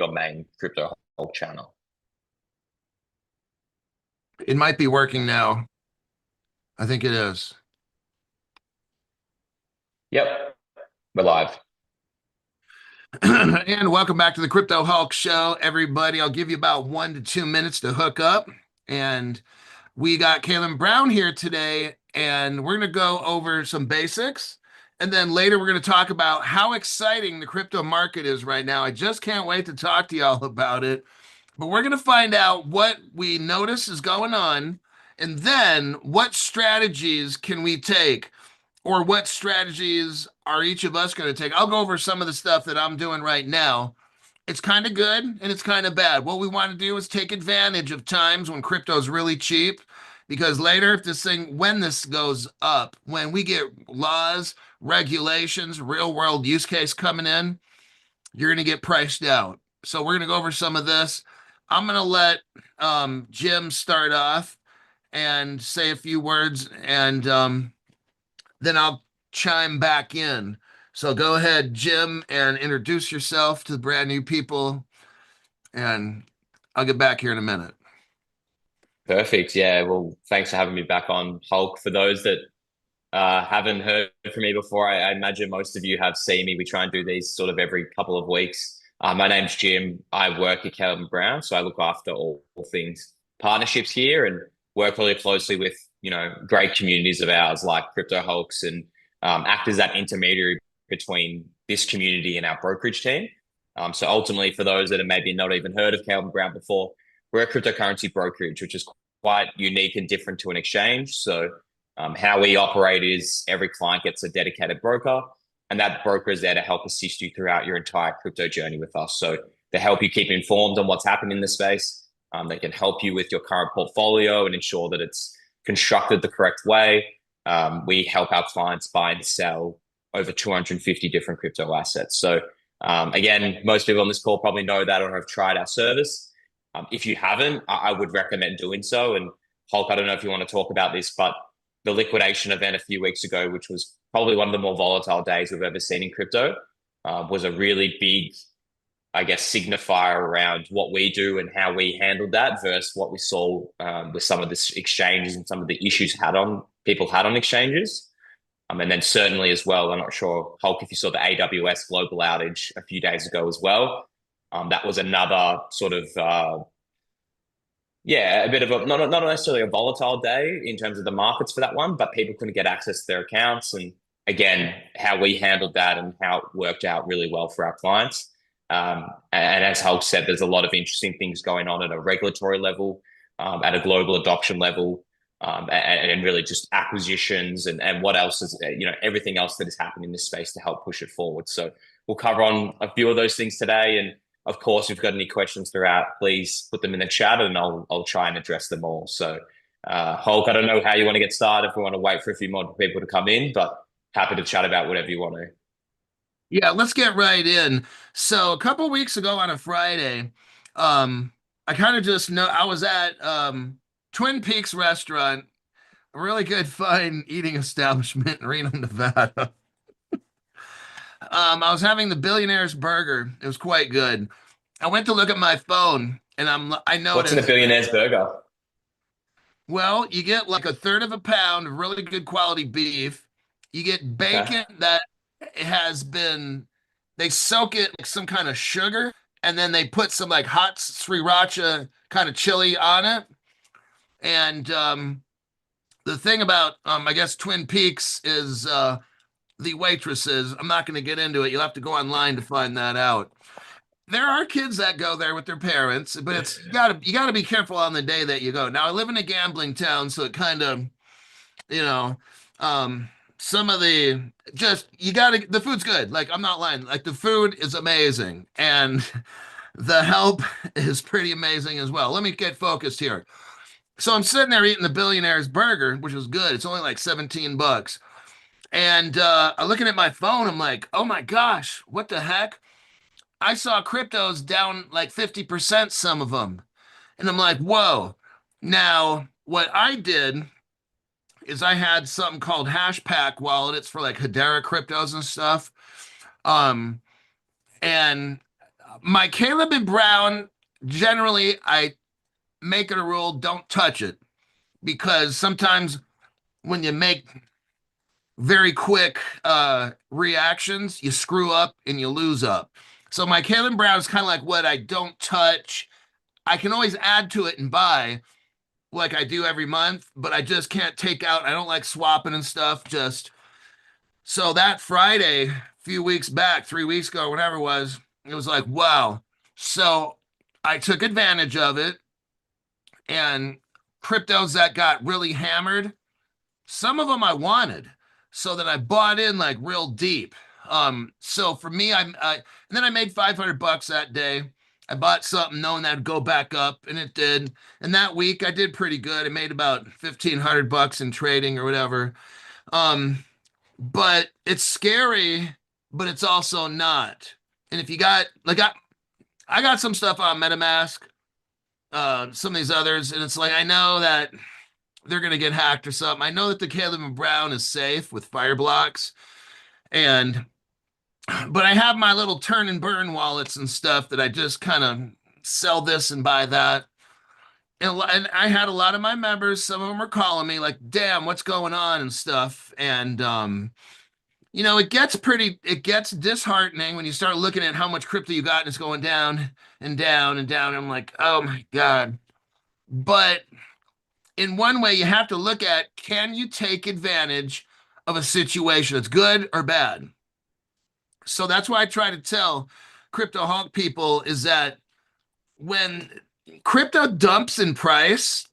your main crypto Hulk channel. It might be working now. I think it is. Yep, we're live. And welcome back to the Crypto Hulk Show, everybody. I'll give you about 1 to 2 minutes to hook up. And we got Caleb Brown here today, and we're going to go over some basics. And then later, we're going to talk about how exciting the crypto market is right now. I just can't wait to talk to y'all about it. But we're going to find out what we notice is going on, and then what strategies can we take, or what strategies are each of us going to take. I'll go over some of the stuff that I'm doing right now. It's kind of good and it's kind of bad. What we want to do is take advantage of times when crypto is really cheap, because later, when this goes up, when we get laws, regulations, real world use case coming in, you're going to get priced out. So we're going to go over some of this. I'm going to let Jim start off and say a few words, and then I'll chime back in. So go ahead, Jim, and introduce yourself to the brand new people, and I'll get back here in a minute. Perfect. Yeah. Well, thanks for having me back on, Hulk. For those that haven't heard from me before, I imagine most of you have seen me. We try and do these sort of every couple of weeks. My name's Jim. I work at Caleb Brown, so I look after all things partnerships here and work really closely with great communities of ours like Crypto Hulks and act as that intermediary between this community and our brokerage team. So ultimately, for those that have maybe not even heard of Caleb Brown before, we're a cryptocurrency brokerage, which is quite unique and different to an exchange. So how we operate is every client gets a dedicated broker, and that broker is there to help assist you throughout your entire crypto journey with us. So they help you keep informed on what's happening in the space. They can help you with your current portfolio and ensure that it's constructed the correct way. We help our clients buy and sell over 250 different crypto assets. So again, most people on this call probably know that or have tried our service. If you haven't, I would recommend doing so. And Hulk, I don't know if you want to talk about this, but the liquidation event a few weeks ago, which was probably one of the more volatile days we've ever seen in crypto, was a really big, I guess, signifier around what we do and how we handled that versus what we saw with some of the exchanges and some of the issues people had on exchanges. And then certainly as well, I'm not sure, Hulk, if you saw the AWS global outage a few days ago as well. That was another sort of, a bit of a, not necessarily a volatile day in terms of the markets for that one, but people couldn't get access to their accounts. And again, how we handled that and how it worked out really well for our clients. And as Hulk said, there's a lot of interesting things going on at a regulatory level, at a global adoption level, and really just acquisitions and what else is, everything else that is happening in this space to help push it forward. So we'll cover on a few of those things today. And of course, if you've got any questions throughout, please put them in the chat and I'll try and address them all. So Hulk, I don't know how you want to get started, if we want to wait for a few more people to come in, but happy to chat about whatever you want to. Yeah, let's get right in. So a couple weeks ago on a Friday, I kind of just know I was at Twin Peaks restaurant, a really good fine eating establishment in Reno, Nevada. I was having the Billionaire's Burger. It was quite good. I went to look at my phone, and I What's in a noticed, billionaire's burger? well, you get like a third of a pound of really good quality beef. You get Okay. bacon that has been, they soak it like some kind of sugar, and then they put some like hot sriracha kind of chili on it. And the thing about, I guess, Twin Peaks is the waitresses. I'm not going to get into it. You'll have to go online to find that out. There are kids that go there with their parents, but you gotta be careful on the day that you go. Now I live in a gambling town, so it kind of, you know, some of the food's good. Like, I'm not lying. Like, the food is amazing, and the help is pretty amazing as well. Let me get focused here. So I'm sitting there eating the Billionaire's Burger, which was good. It's only like 17 bucks. And I'm looking at my phone. I'm like, oh my gosh, what the heck? I saw cryptos down like 50%, some of them. And I'm like, whoa. Now, what I did is I had something called Hashpack wallet. It's for like Hedera cryptos and stuff. Um, and My Caleb and Brown, generally, I make it a rule, don't touch it, because sometimes when you make very quick reactions, you screw up and you lose up. So my Caleb Brown is kind of like what I don't touch. I can always add to it and buy like I do every month, but I just can't take out. I don't like swapping and stuff. Just so that Friday, a few weeks back, 3 weeks ago, whatever it was like, wow. So I took advantage of it, and cryptos that got really hammered, some of them I wanted, so that I bought in like real deep. So for me, and then I made $500 that day. I bought something knowing that'd go back up, and it did. And that week I did pretty good. I made about $1,500 in trading or whatever. Um, but it's scary, but it's also not. And if you got like I got some stuff on MetaMask, some of these others, and it's like I know that they're gonna get hacked or something. I know that the Caleb and Brown is safe with fire blocks, and but I have my little turn and burn wallets and stuff that I just kind of sell this and buy that. And I had a lot of my members, some of them were calling me like, damn, what's going on and stuff. And it gets disheartening when you start looking at how much crypto you got and it's going down and down and down. I'm like, oh my God. But in one way, you have to look at, can you take advantage of a situation that's good or bad? So that's why I try to tell crypto hawk people is that when crypto dumps in price,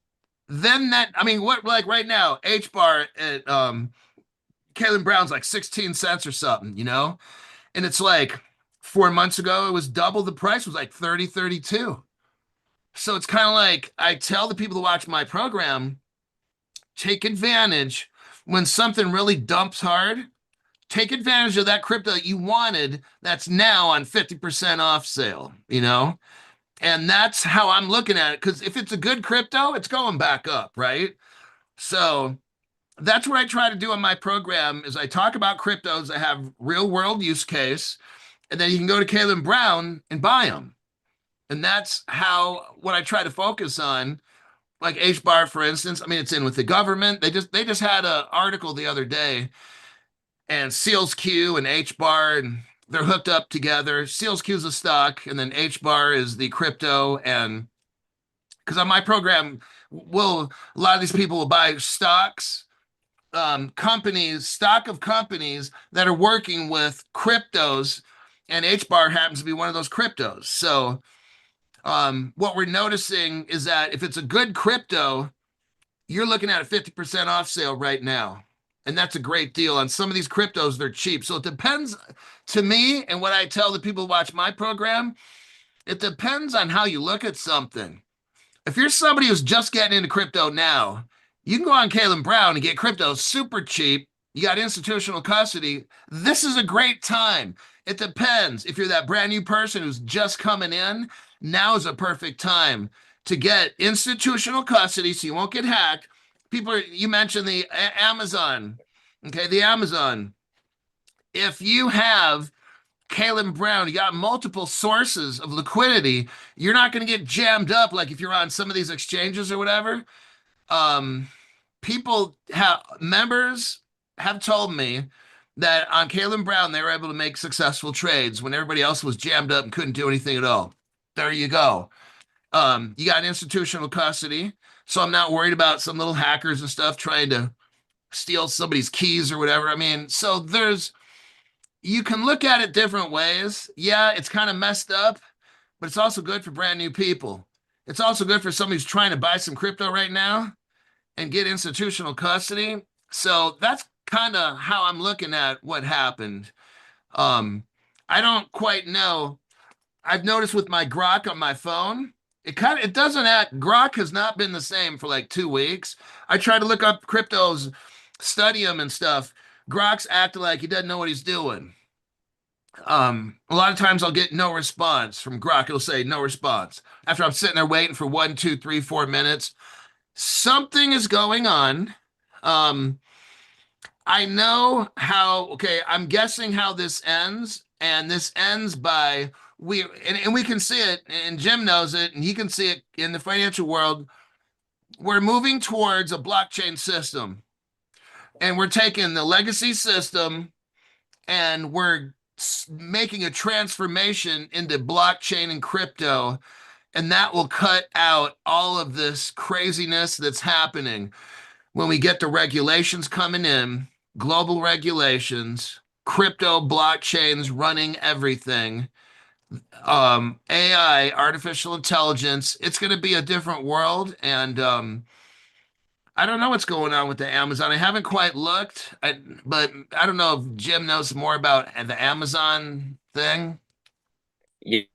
then I mean, what, like right now, H bar at Caleb Brown's like 16 cents or something, And it's like 4 months ago, it was double the price, was like 30, 32. So it's kind of like I tell the people to watch my program, take advantage when something really dumps hard. Take advantage of that crypto that you wanted that's now on 50% off sale, And that's how I'm looking at it. Because if it's a good crypto, it's going back up, right? So that's what I try to do on my program is I talk about cryptos that have real world use case, and then you can go to Caleb Brown and buy them. And that's what I try to focus on. Like H bar, for instance. I mean, it's in with the government. They just had an article the other day, and Seals Q and H bar, and they're hooked up together. Seals Q is a stock, and then H bar is the crypto. And because on my program, a lot of these people will buy stocks, stock of companies that are working with cryptos, and H bar happens to be one of those cryptos. So what we're noticing is that if it's a good crypto, you're looking at a 50% off sale right now. And that's a great deal. On some of these cryptos, they're cheap. So it depends to me, and what I tell the people who watch my program, it depends on how you look at something. If you're somebody who's just getting into crypto now, you can go on Caleb Brown and get crypto super cheap. You got institutional custody. This is a great time. It depends. If you're that brand new person who's just coming in, now is a perfect time to get institutional custody so you won't get hacked. You mentioned the Amazon. Okay, the Amazon. If you have Caleb Brown, you got multiple sources of liquidity, you're not going to get jammed up like if you're on some of these exchanges or whatever. Um, Members have told me that on Caleb Brown, they were able to make successful trades when everybody else was jammed up and couldn't do anything at all. There you go. You got institutional custody, so I'm not worried about some little hackers and stuff trying to steal somebody's keys or whatever. I mean, so you can look at it different ways. Yeah, it's kind of messed up, but it's also good for brand new people. It's also good for somebody who's trying to buy some crypto right now and get institutional custody. So that's kind of how I'm looking at what happened. I don't quite know. I've noticed with my Grok on my phone, it doesn't act. Grok has not been the same for like 2 weeks. I try to look up cryptos, study them and stuff. Grok's acting like he doesn't know what he's doing. A lot of times I'll get no response from Grok. It'll say no response after I'm sitting there waiting for 1, 2, 3, 4 minutes. Something is going on. I know how, okay, I'm guessing how this ends, and this ends by and we can see it, and Jim knows it, and he can see it in the financial world. We're moving towards a blockchain system, and we're taking the legacy system and we're making a transformation into blockchain and crypto, and that will cut out all of this craziness that's happening when we get the regulations coming in, global regulations, crypto blockchains running everything, AI, artificial intelligence. It's going to be a different world. And I don't know what's going on with the Amazon. I haven't quite looked, but I don't know if Jim knows more about the Amazon thing.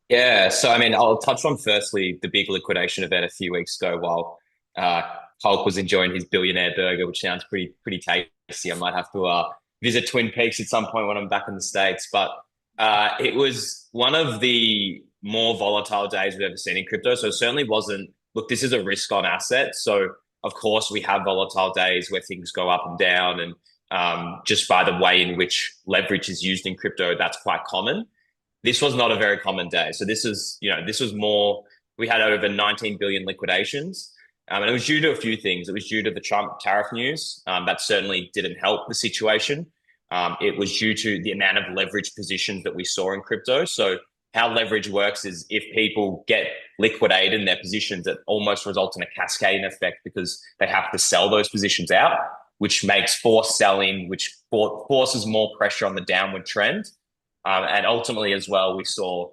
Yeah, so I mean, I'll touch on firstly the big liquidation event a few weeks ago while uh, Hulk was enjoying his billionaire burger, which sounds pretty tasty. I might have to visit Twin Peaks at some point when I'm back in the States. But it was one of the more volatile days we've ever seen in crypto. So it certainly wasn't. Look, this is a risk on asset, so of course we have volatile days where things go up and down, and just by the way in which leverage is used in crypto, that's quite common. This was not a very common day. So this was more, we had over 19 billion liquidations. And it was due to a few things. It was due to the Trump tariff news. That certainly didn't help the situation. It was due to the amount of leverage positions that we saw in crypto. So how leverage works is if people get liquidated in their positions, it almost results in a cascading effect because they have to sell those positions out, which makes forced selling, which forces more pressure on the downward trend. And ultimately, as well, we saw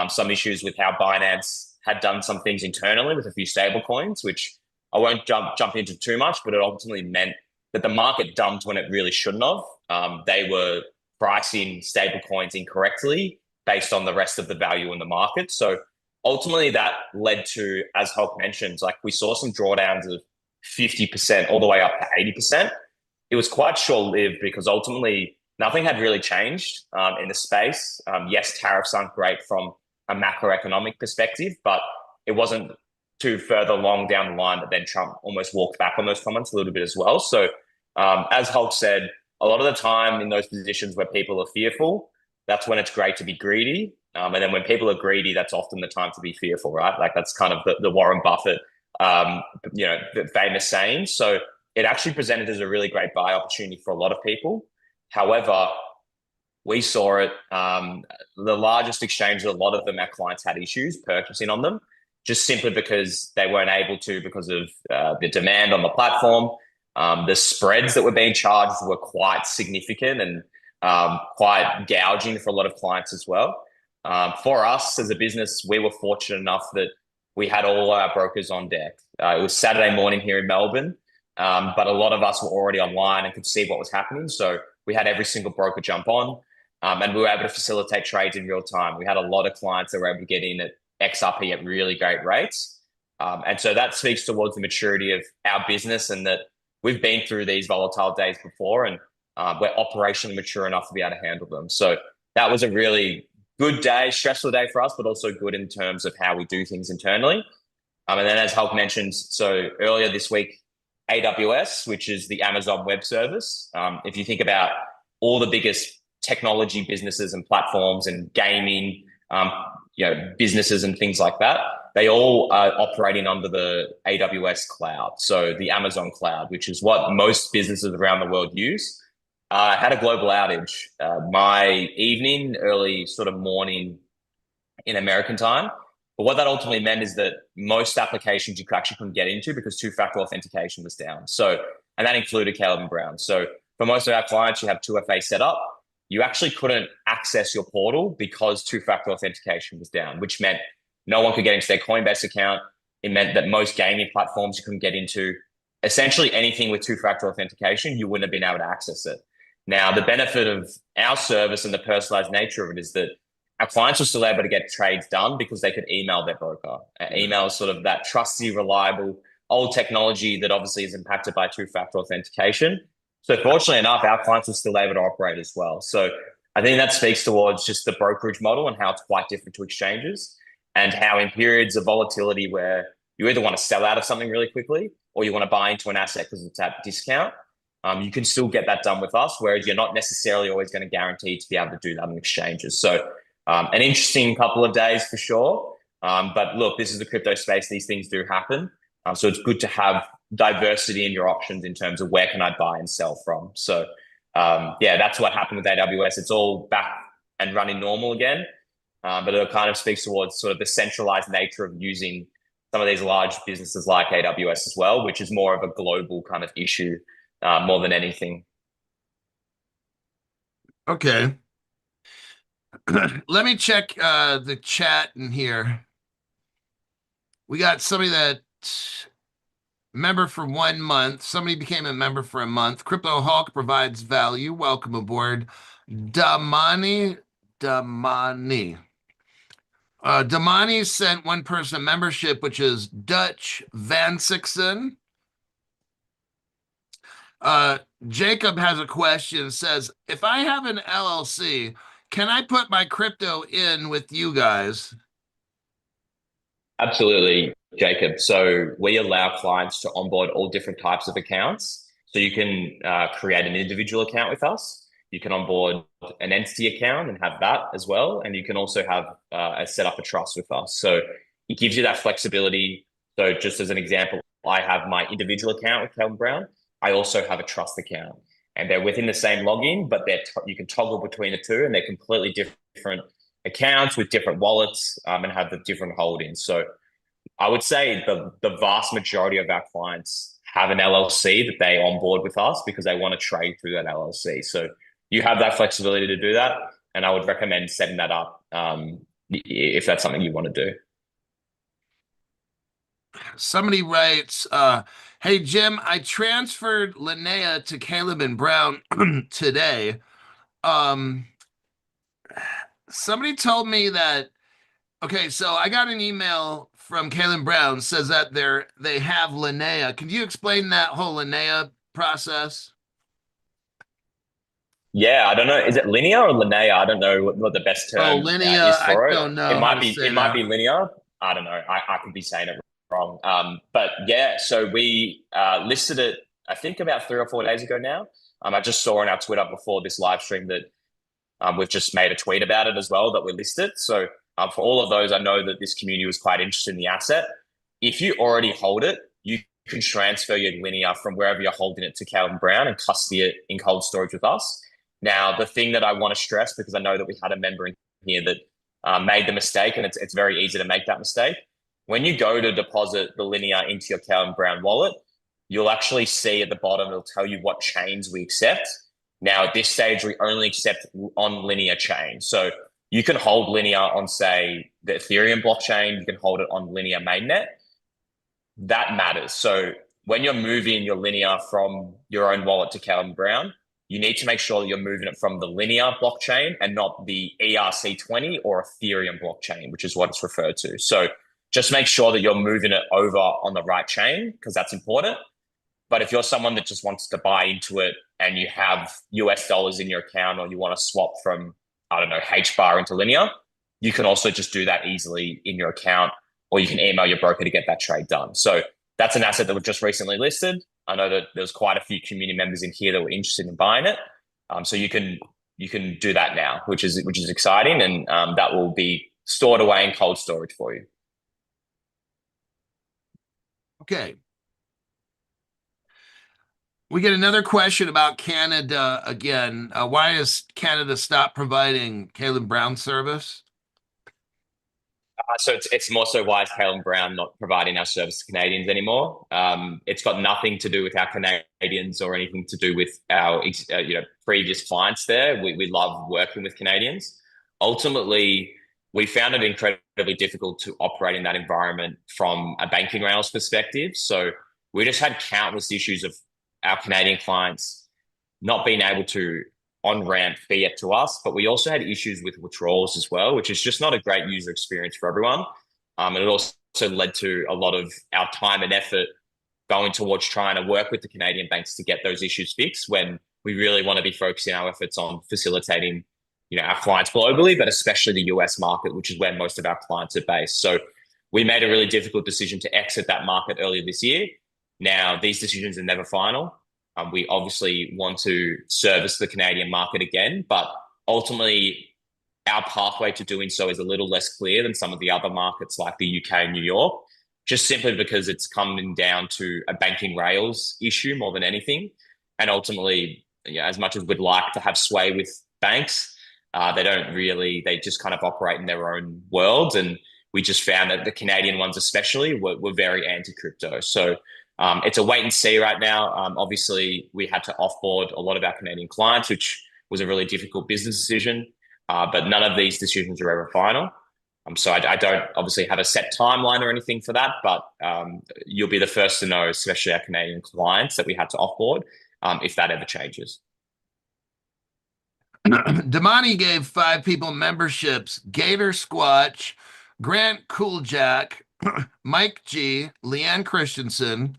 some issues with how Binance had done some things internally with a few stablecoins, which I won't jump into too much, but it ultimately meant that the market dumped when it really shouldn't have. They were pricing stablecoins incorrectly based on the rest of the value in the market. So ultimately, that led to, as Hulk mentioned, like we saw some drawdowns of 50% all the way up to 80%. It was quite short-lived because ultimately nothing had really changed in the space. Yes, tariffs aren't great from a macroeconomic perspective, but it wasn't too further along down the line that then Trump almost walked back on those comments a little bit as well. So as Hulk said, a lot of the time in those positions where people are fearful, that's when it's great to be greedy. And then when people are greedy, that's often the time to be fearful, right? Like that's kind of the Warren Buffett, the famous saying. So it actually presented as a really great buy opportunity for a lot of people. However, we saw it, the largest exchanges, a lot of them, our clients had issues purchasing on them, just simply because they weren't able to because of the demand on the platform. The spreads that were being charged were quite significant and quite gouging for a lot of clients as well. For us as a business, we were fortunate enough that we had all our brokers on deck. It was Saturday morning here in Melbourne, but a lot of us were already online and could see what was happening. So we had every single broker jump on, and we were able to facilitate trades in real time. We had a lot of clients that were able to get in at XRP at really great rates. And so that speaks towards the maturity of our business and that we've been through these volatile days before and we're operationally mature enough to be able to handle them. So that was a really good day, stressful day for us, but also good in terms of how we do things internally. And then as Hulk mentioned, so earlier this week, AWS, which is the Amazon Web Service. If you think about all the biggest technology businesses and platforms and gaming, businesses and things like that, they all are operating under the AWS cloud. So the Amazon cloud, which is what most businesses around the world use, had a global outage. My evening, early sort of morning in American time. But what that ultimately meant is that most applications you actually couldn't get into because two-factor authentication was down. So, and that included Caleb & Brown. So for most of our clients, you have 2FA set up. You actually couldn't access your portal because two-factor authentication was down, which meant no one could get into their Coinbase account. It meant that most gaming platforms you couldn't get into. Essentially anything with two-factor authentication, you wouldn't have been able to access it. Now, the benefit of our service and the personalized nature of it is that our clients were still able to get trades done because they could email their broker. Email is sort of that trusty, reliable, old technology that obviously is impacted by two-factor authentication. So fortunately enough, our clients were still able to operate as well. So I think that speaks towards just the brokerage model and how it's quite different to exchanges and how in periods of volatility where you either want to sell out of something really quickly or you want to buy into an asset because it's at discount, you can still get that done with us, whereas you're not necessarily always going to guarantee to be able to do that on exchanges. So An interesting couple of days for sure. But look, this is the crypto space. These things do happen. So it's good to have diversity in your options in terms of where can I buy and sell from. So yeah, that's what happened with AWS. It's all back and running normal again. But it kind of speaks towards sort of the centralized nature of using some of these large businesses like AWS as well, which is more of a global kind of issue more than anything. Okay. Let me check the chat in here. We got somebody that member for 1 month. Somebody became a member for a month. Crypto Hulk provides value. Welcome aboard. Damani. Damani. Damani sent one person a membership, which is Dutch Van Sixen. Jacob has a question. Says, if I have an LLC, can I put my crypto in with you guys? Absolutely, Jacob. So we allow clients to onboard all different types of accounts. So you can create an individual account with us. You can onboard an entity account and have that as well. And you can also have set up a trust with us. So it gives you that flexibility. So just as an example, I have my individual account with Calvin Brown. I also have a trust account, and they're within the same login, but you can toggle between the two, and they're completely different accounts with different wallets and have the different holdings. So I would say the vast majority of our clients have an LLC that they onboard with us because they want to trade through that LLC. So you have that flexibility to do that, and I would recommend setting that up if that's something you want to do. Somebody writes, hey, Jim, I transferred Linnea to Caleb and Brown today. Um, Somebody told me that, okay, so I got an email from Caleb Brown says that they have Linnea. Can you explain that whole Linnea process? Yeah, I don't know. Is it linear or linear? I don't know what the best Oh, term Linnea, is I for it. don't It know how might to be say it might that. be linear. I don't know. I could be saying it wrong. But yeah, so we listed it, I think about 3 or 4 days ago now. I just saw on our Twitter before this live stream that we've just made a tweet about it as well that we listed. So for all of those, I know that this community was quite interested in the asset. If you already hold it, you can transfer your linear from wherever you're holding it to Calvin Brown and custody it in cold storage with us. Now, the thing that I want to stress, because I know that we had a member in here that made the mistake, and it's very easy to make that mistake. When you go to deposit the linear into your Calvin Brown wallet, you'll actually see at the bottom, it'll tell you what chains we accept. Now, at this stage, we only accept on linear chain. So you can hold linear on, say, the Ethereum blockchain. You can hold it on linear mainnet. That matters. So when you're moving your linear from your own wallet to Calvin Brown, you need to make sure that you're moving it from the linear blockchain and not the ERC20 or Ethereum blockchain, which is what it's referred to. So just make sure that you're moving it over on the right chain because that's important. But if you're someone that just wants to buy into it and you have US dollars in your account or you want to swap from, I don't know, H bar into linear, you can also just do that easily in your account, or you can email your broker to get that trade done. So that's an asset that we've just recently listed. I know that there's quite a few community members in here that were interested in buying it. So you can do that now, which is exciting, and that will be stored away in cold storage for you. Okay. We get another question about Canada again. Why has Canada stopped providing Caleb Brown service? So it's more so why is Hale Brown not providing our service to Canadians anymore? It's got nothing to do with our Canadians or anything to do with our previous clients there. We love working with Canadians. Ultimately, we found it incredibly difficult to operate in that environment from a banking rails perspective. So we just had countless issues of our Canadian clients not being able to on ramp fiat to us, but we also had issues with withdrawals as well, which is just not a great user experience for everyone. And it also led to a lot of our time and effort going towards trying to work with the Canadian banks to get those issues fixed when we really want to be focusing our efforts on facilitating, our clients globally, but especially the US market, which is where most of our clients are based. So we made a really difficult decision to exit that market earlier this year. Now, these decisions are never final. We obviously want to service the Canadian market again, but ultimately, our pathway to doing so is a little less clear than some of the other markets like the UK and New York, just simply because it's coming down to a banking rails issue more than anything. And ultimately, yeah, as much as we'd like to have sway with banks, they don't really, they just kind of operate in their own worlds. And we just found that the Canadian ones, especially, were very anti crypto. So it's a wait and see right now. Obviously, we had to offboard a lot of our Canadian clients, which was a really difficult business decision. But none of these decisions are ever final. So I don't obviously have a set timeline or anything for that, but you'll be the first to know, especially our Canadian clients, that we had to offboard if that ever changes. Damani gave 5 people memberships: Gator Squatch, Grant Cooljack, Mike G, Leanne Christensen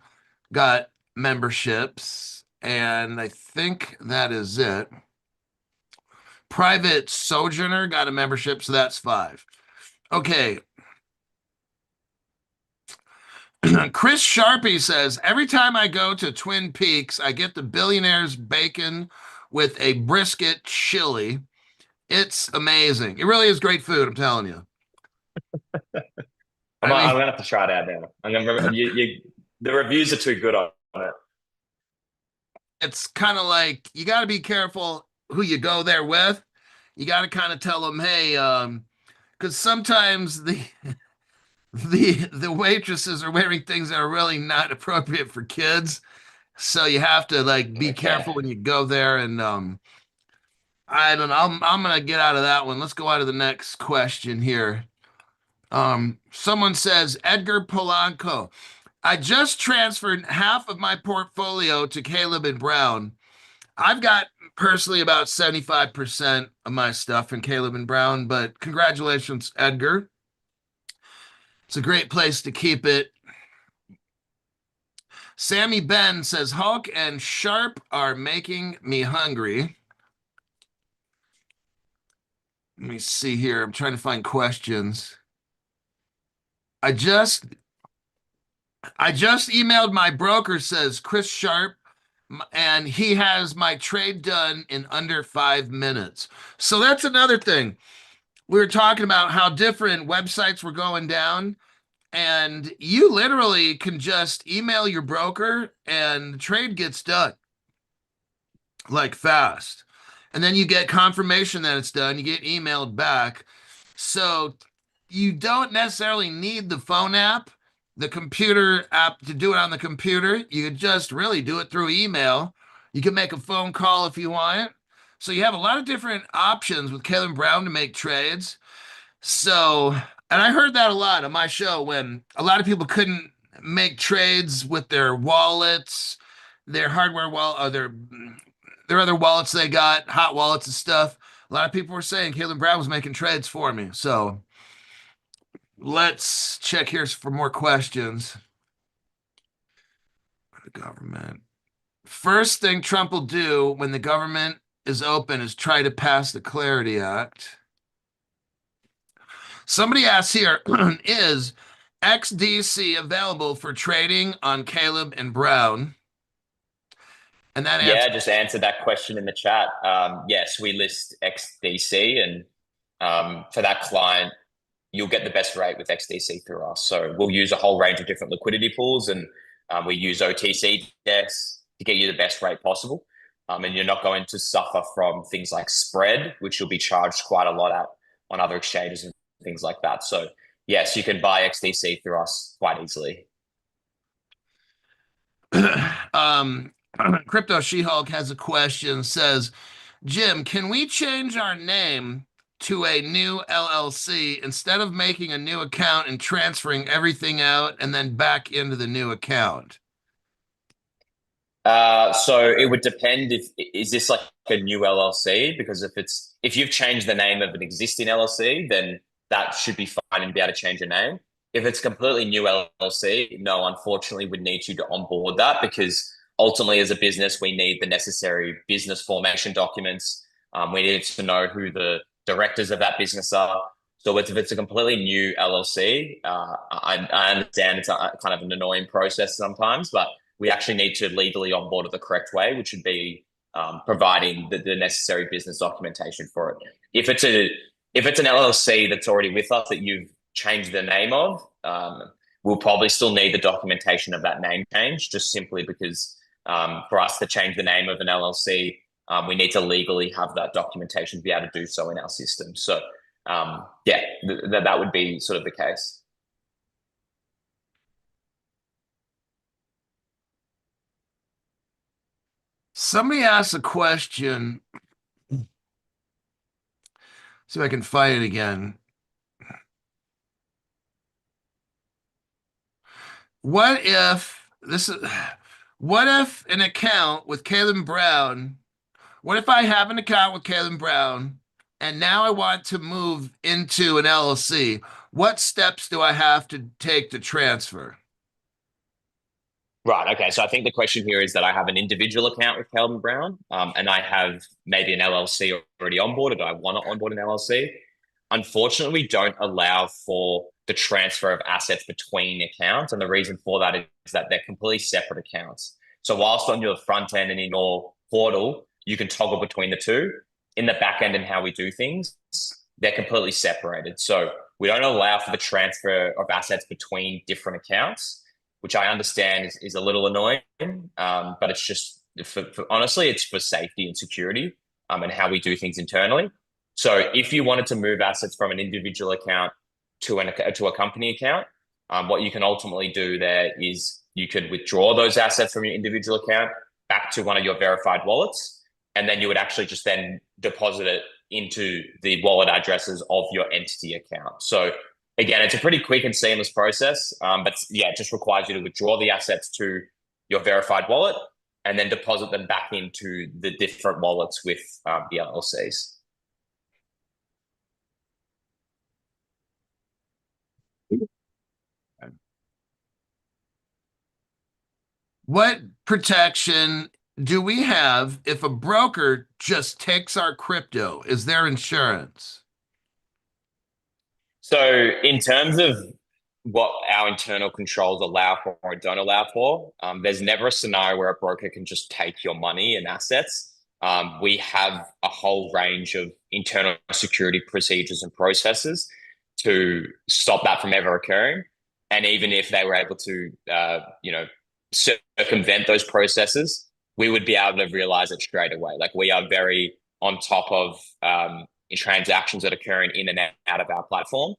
got memberships, and I think that is it. Private Sojourner got a membership, so that's 5. Okay. Chris Sharpie says, every time I go to Twin Peaks, I get the Billionaire's bacon with a brisket chili. It's amazing. It really is great food, I'm telling you. I'm gonna have to try it out now. I'm gonna the reviews are too good on it. It's kind of like you got to be careful who you go there with. You got to kind of tell them, hey, because sometimes the waitresses are wearing things that are really not appropriate for kids. So you have to like be Okay. careful when you go there. And I don't know. I'm gonna get out of that one. Let's go out of the next question here. Someone says, Edgar Polanco, I just transferred half of my portfolio to Caleb and Brown. I've got personally about 75% of my stuff in Caleb and Brown, but congratulations, Edgar. It's a great place to keep it. Sammy Ben says, Hulk and Sharp are making me hungry. Let me see here. I'm trying to find questions. I just emailed my broker, says Chris Sharp, and he has my trade done in under 5 minutes. So that's another thing. We were talking about how different websites were going down, and you literally can just email your broker and the trade gets done like fast. And then you get confirmation that it's done, you get emailed back. So you don't necessarily need the phone app, the computer app to do it on the computer. You could just really do it through email. You can make a phone call if you want it. So you have a lot of different options with Caleb Brown to make trades. So, and I heard that a lot on my show when a lot of people couldn't make trades with their wallets, their hardware wallet, or their other wallets they got, hot wallets and stuff. A lot of people were saying Caleb Brown was making trades for me. So let's check here for more questions. The government. First thing Trump will do when the government is open is try to pass the Clarity Act. Somebody asks here, is XDC available for trading on Caleb and Brown? And that answer. Yeah, just answered that question in the chat. Yes, we list XDC, and for that client, you'll get the best rate with XDC through us. So we'll use a whole range of different liquidity pools, and we use OTC desks to get you the best rate possible. And you're not going to suffer from things like spread, which you'll be charged quite a lot at on other exchanges and things like that. So yes, you can buy XDC through us quite easily. Crypto She-Hulk has a question, says, Jim, can we change our name to a new LLC instead of making a new account and transferring everything out and then back into the new account? So it would depend if is this like a new LLC? Because if you've changed the name of an existing LLC, then that should be fine and be able to change your name. If it's a completely new LLC, no, unfortunately, we'd need you to onboard that because ultimately, as a business, we need the necessary business formation documents. We need to know who the directors of that business are. So if it's a completely new LLC, I understand it's kind of an annoying process sometimes, but we actually need to legally onboard it the correct way, which would be providing the necessary business documentation for it. If it's a If it's an LLC that's already with us that you've changed the name of, we'll probably still need the documentation of that name change, just simply because for us to change the name of an LLC, we need to legally have that documentation to be able to do so in our system. So yeah, that would be sort of the case. Somebody asked a question. See if I can find it again. What if this is what if an account with Caleb Brown, what if I have an account with Caleb Brown and now I want to move into an LLC? What steps do I have to take to transfer? Right. Okay. So I think the question here is that I have an individual account with Calvin Brown, and I have maybe an LLC already onboarded. I want to onboard an LLC. Unfortunately, we don't allow for the transfer of assets between accounts, and the reason for that is that they're completely separate accounts. So whilst on your front end and in your portal, you can toggle between the two. In the back end and how we do things, they're completely separated. So we don't allow for the transfer of assets between different accounts, which I understand is a little annoying, but it's just honestly, it's for safety and security, and how we do things internally. So if you wanted to move assets from an individual account to a company account, what you can ultimately do there is you could withdraw those assets from your individual account back to one of your verified wallets, and then you would actually just then deposit it into the wallet addresses of your entity account. So again, it's a pretty quick and seamless process, but yeah, it just requires you to withdraw the assets to your verified wallet and then deposit them back into the different wallets with the LLCs. What protection do we have if a broker just takes our crypto? Is there insurance? So in terms of what our internal controls allow for or don't allow for, there's never a scenario where a broker can just take your money and assets. We have a whole range of internal security procedures and processes to stop that from ever occurring. And even if they were able to, circumvent those processes, we would be able to realize it straight away. Like we are very on top of transactions that are occurring in and out of our platform.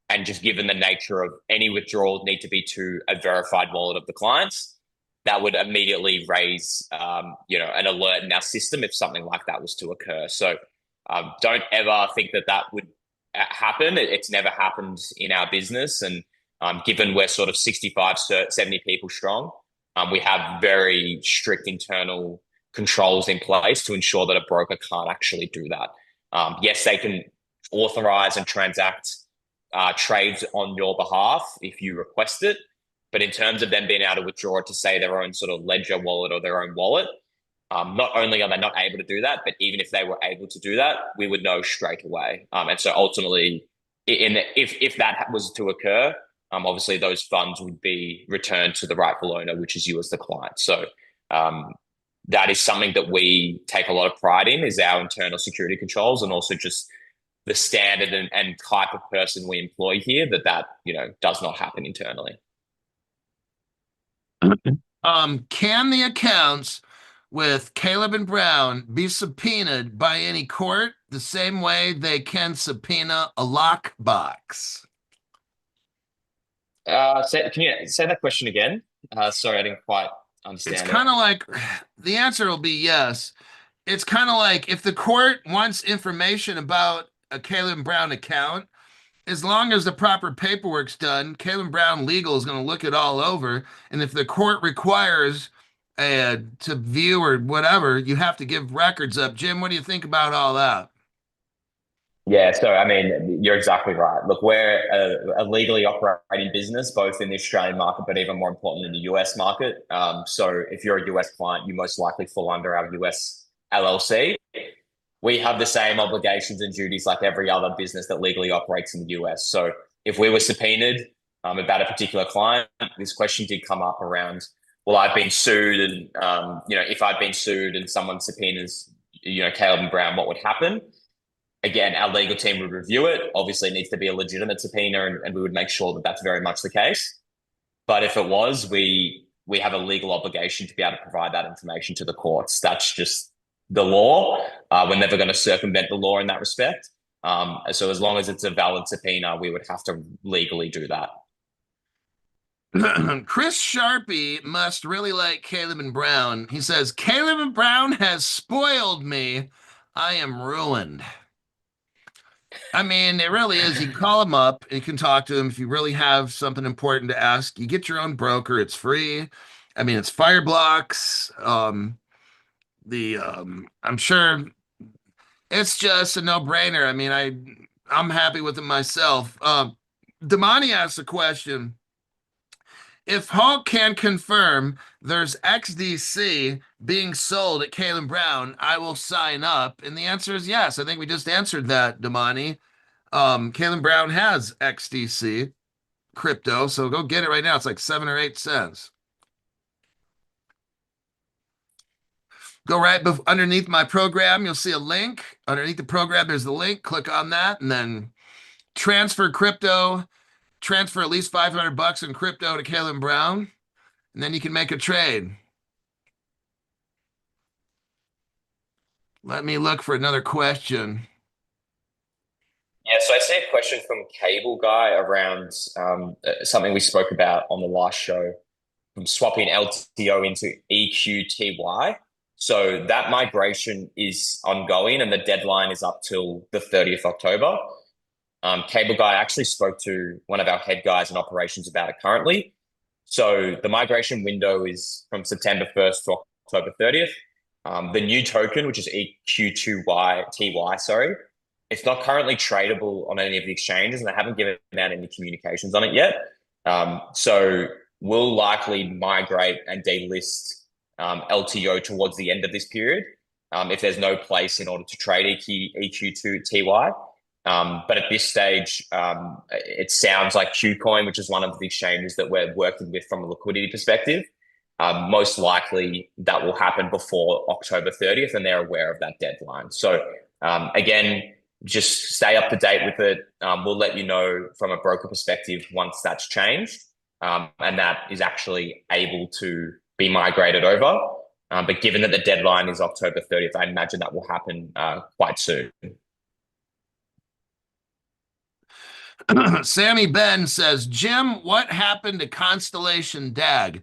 And just given the nature of any withdrawals need to be to a verified wallet of the clients, that would immediately raise, an alert in our system if something like that was to occur. So don't ever think that that would happen. It's never happened in our business. And given we're sort of 65, 70 people strong, we have very strict internal controls in place to ensure that a broker can't actually do that. Yes, they can authorize and transact trades on your behalf if you request it. But in terms of them being able to withdraw it to say their own sort of ledger wallet or their own wallet, not only are they not able to do that, but even if they were able to do that, we would know straight away. And so ultimately, if that was to occur, obviously those funds would be returned to the rightful owner, which is you as the client. So that is something that we take a lot of pride in, is our internal security controls, and also just the standard and type of person we employ here, that does not happen internally. Can the accounts with Caleb and Brown be subpoenaed by any court the same way they can subpoena a lockbox? Can you say that question again? Sorry, I didn't quite understand It's it. kind of like the answer will be yes. It's kind of like if the court wants information about a Caleb Brown account, as long as the proper paperwork's done, Caleb Brown Legal is going to look it all over. And if the court requires to view or whatever, you have to give records up. Jim, what do you think about all that? Yeah, so I mean, you're exactly right. Look, we're a legally operating business, both in the Australian market, but even more importantly, in the US market. So if you're a US client, you most likely fall under our US LLC. We have the same obligations and duties like every other business that legally operates in the US. So if we were subpoenaed about a particular client, this question did come up around, well, I've been sued, and if I've been sued and someone subpoenas, Caleb and Brown, what would happen? Again, our legal team would review it. Obviously, it needs to be a legitimate subpoena, and we would make sure that that's very much the case. But if it was, we have a legal obligation to be able to provide that information to the courts. That's just the law. We're never going to circumvent the law in that respect. So as long as it's a valid subpoena, we would have to legally do that. Chris Sharpie must really like Caleb and Brown. He says, Caleb and Brown has spoiled me. I am ruined. I mean, it really is. You can call him up and you can talk to him if you really have something important to ask. You get your own broker, it's free. I mean, it's Fireblocks. I'm sure it's just a no-brainer. I mean, I'm happy with it myself. Damani asks a question. If Hulk can confirm there's XDC being sold at Caleb Brown, I will sign up. And the answer is yes. I think we just answered that, Damani. Caleb Brown has XDC crypto, so go get it right now. It's like 7 or 8 cents. Go right underneath my program. You'll see a link. Underneath the program, there's the link. Click on that and then transfer crypto. Transfer at least 500 bucks in crypto to Caleb Brown, and then you can make a trade. Let me look for another question. Yeah, so I see a question from Cable Guy around something we spoke about on the last show, from swapping LTO into EQTY. So that migration is ongoing and the deadline is up till the 30th October. Cable Guy actually spoke to one of our head guys in operations about it currently. So the migration window is from September 1st to October 30th. The new token, which is EQ2TY, sorry, it's not currently tradable on any of the exchanges, and they haven't given out any communications on it yet. So we'll likely migrate and delist LTO towards the end of this period if there's no place in order to trade EQ2TY. But at this stage, it sounds like Qcoin, which is one of the exchanges that we're working with from a liquidity perspective. Most likely that will happen before October 30th, and they're aware of that deadline. So again, just stay up to date with it. We'll let you know from a broker perspective once that's changed, and that is actually able to be migrated over. But given that the deadline is October 30th, I imagine that will happen quite soon. Sammy Ben says, Jim, what happened to Constellation DAG?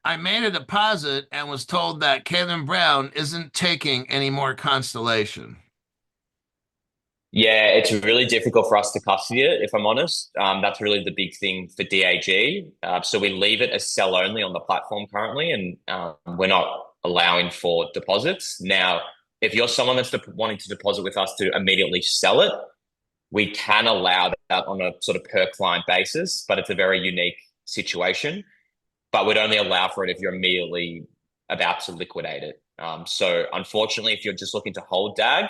I made a deposit and was told that Caleb Brown isn't taking any more Constellation. Yeah, it's really difficult for us to custody it, if I'm honest. That's really the big thing for DAG. So we leave it as sell only on the platform currently, and we're not allowing for deposits. Now, if you're someone that's wanting to deposit with us to immediately sell it, we can allow that on a sort of per client basis, but it's a very unique situation. But we'd only allow for it if you're immediately about to liquidate it. So unfortunately, if you're just looking to hold DAG,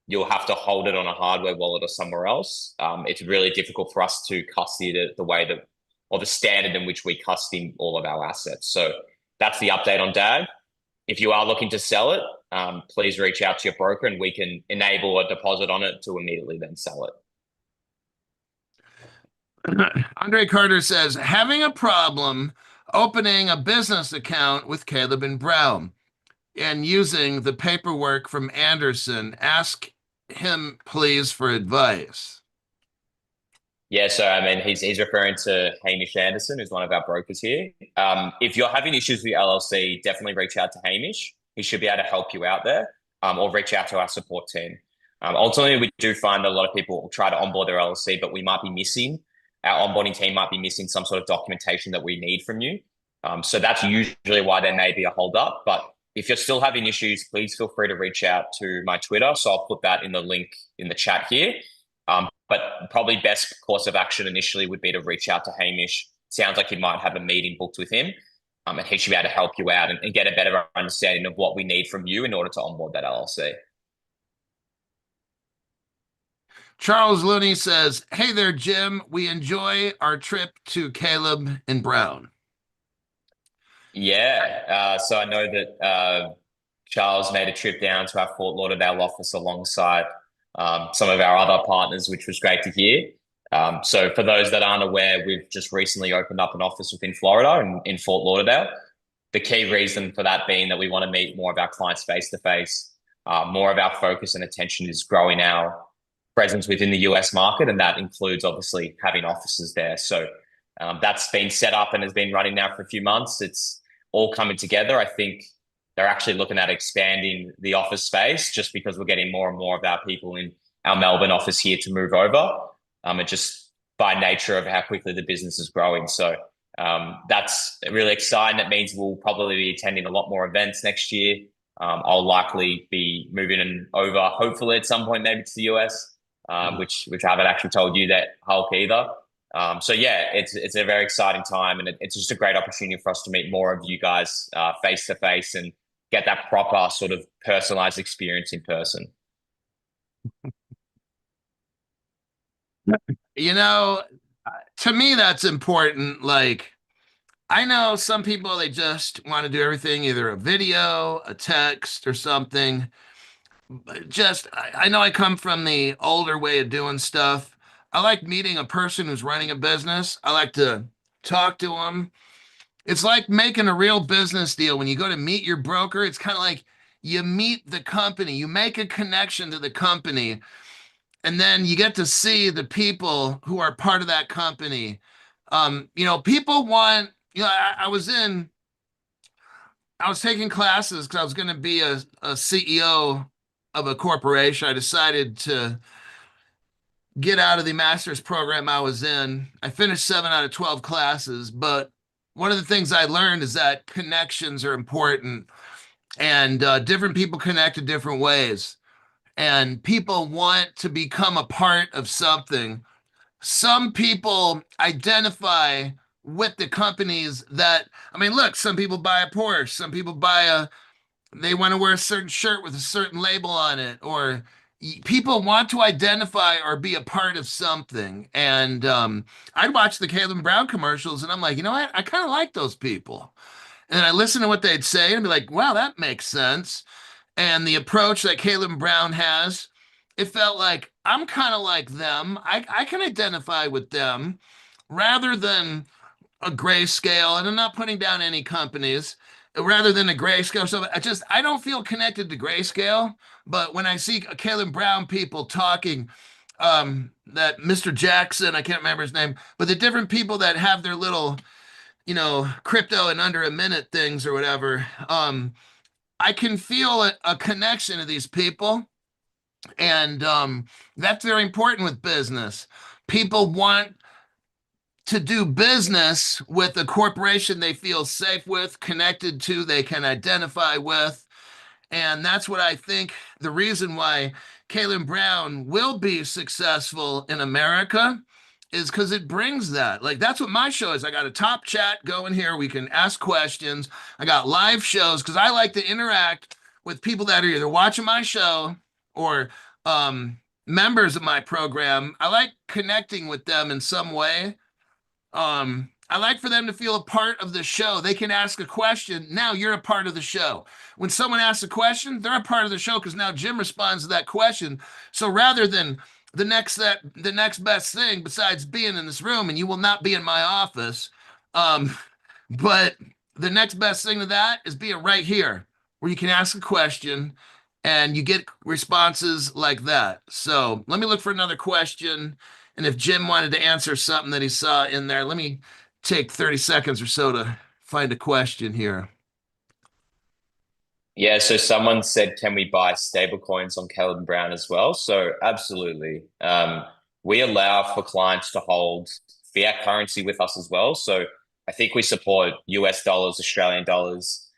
you'll have to hold it on a hardware wallet or somewhere else. It's really difficult for us to custody it the way that, or the standard in which we custody all of our assets. So that's the update on DAG. If you are looking to sell it, please reach out to your broker and we can enable a deposit on it to immediately then sell it. Andre Carter says, having a problem opening a business account with Caleb and Brown and using the paperwork from Anderson. Ask him, please, for advice. Yeah, so I mean, he's referring to Hamish Anderson, who's one of our brokers here. If you're having issues with your LLC, definitely reach out to Hamish. He should be able to help you out there, or reach out to our support team. Ultimately, we do find that a lot of people will try to onboard their LLC, but we might be missing, our onboarding team might be missing some sort of documentation that we need from you. So that's usually why there may be a hold up. But if you're still having issues, please feel free to reach out to my Twitter. So I'll put that in the link in the chat here. But probably best course of action initially would be to reach out to Hamish. Sounds like you might have a meeting booked with him, and he should be able to help you out and get a better understanding of what we need from you in order to onboard that LLC. Charles Looney says, hey there, Jim. We enjoy our trip to Caleb and Brown. Yeah. So I know that Charles made a trip down to our Fort Lauderdale office alongside some of our other partners, which was great to hear. So for those that aren't aware, we've just recently opened up an office within Florida in Fort Lauderdale. The key reason for that being that we want to meet more of our clients face to face. More of our focus and attention is growing our presence within the US market, and that includes obviously having offices there. So that's been set up and has been running now for a few months. It's all coming together. I think they're actually looking at expanding the office space just because we're getting more and more of our people in our Melbourne office here to move over. And just by nature of how quickly the business is growing. So that's really exciting. That means we'll probably be attending a lot more events next year. I'll likely be moving in over, hopefully at some point, maybe to the US, which I haven't actually told you that, Hulk, either. So yeah, it's a very exciting time, and it's just a great opportunity for us to meet more of you guys face to face and get that proper sort of personalized experience in person. You know, to me, that's important. Like, I know some people, they just want to do everything, either a video, a text, or something. Just, I know I come from the older way of doing stuff. I like meeting a person who's running a business. I like to talk to them. It's like making a real business deal. When you go to meet your broker, it's kind of like you meet the company, you make a connection to the company, and then you get to see the people who are part of that company. People want, I was taking classes because I was going to be a CEO of a corporation. I decided to get out of the master's program I was in. I finished 7 out of 12 classes, but one of the things I learned is that connections are important, and different people connect in different ways, and people want to become a part of something. Some people identify with the companies that, I mean, look, some people buy a Porsche, some people they want to wear a certain shirt with a certain label on it, or people want to identify or be a part of something. And I'd watch the Caleb Brown commercials, and I'm like, you know what? I kind of like those people. And I listen to what they'd say and be like, wow, that makes sense. And the approach that Caleb Brown has, it felt like I'm kind of like them. I can identify with them rather than a grayscale. And I'm not putting down any companies, rather than a grayscale. So I don't feel connected to grayscale. But when I see Caleb Brown people talking, that Mr. Jackson, I can't remember his name, but the different people that have their little, crypto in under a minute things or whatever, I can feel a connection to these people. And that's very important with business. People want to do business with a corporation they feel safe with, connected to, they can identify with. And that's what I think the reason why Caleb Brown will be successful in America is because it brings that. Like, that's what my show is. I got a top chat going here. We can ask questions. I got live shows because I like to interact with people that are either watching my show or members of my program. I like connecting with them in some way. I like for them to feel a part of the show. They can ask a question. Now you're a part of the show. When someone asks a question, they're a part of the show because now Jim responds to that question. So rather than the next best thing besides being in this room, and you will not be in my office, but the next best thing to that is being right here where you can ask a question and you get responses like that. So let me look for another question. And if Jim wanted to answer something that he saw in there, let me take 30 seconds or so to find a question here. Yeah, so someone said, can we buy stablecoins on Caleb Brown as well? So absolutely. We allow for clients to hold fiat currency with us as well. So I think we support US dollars, Australian dollars,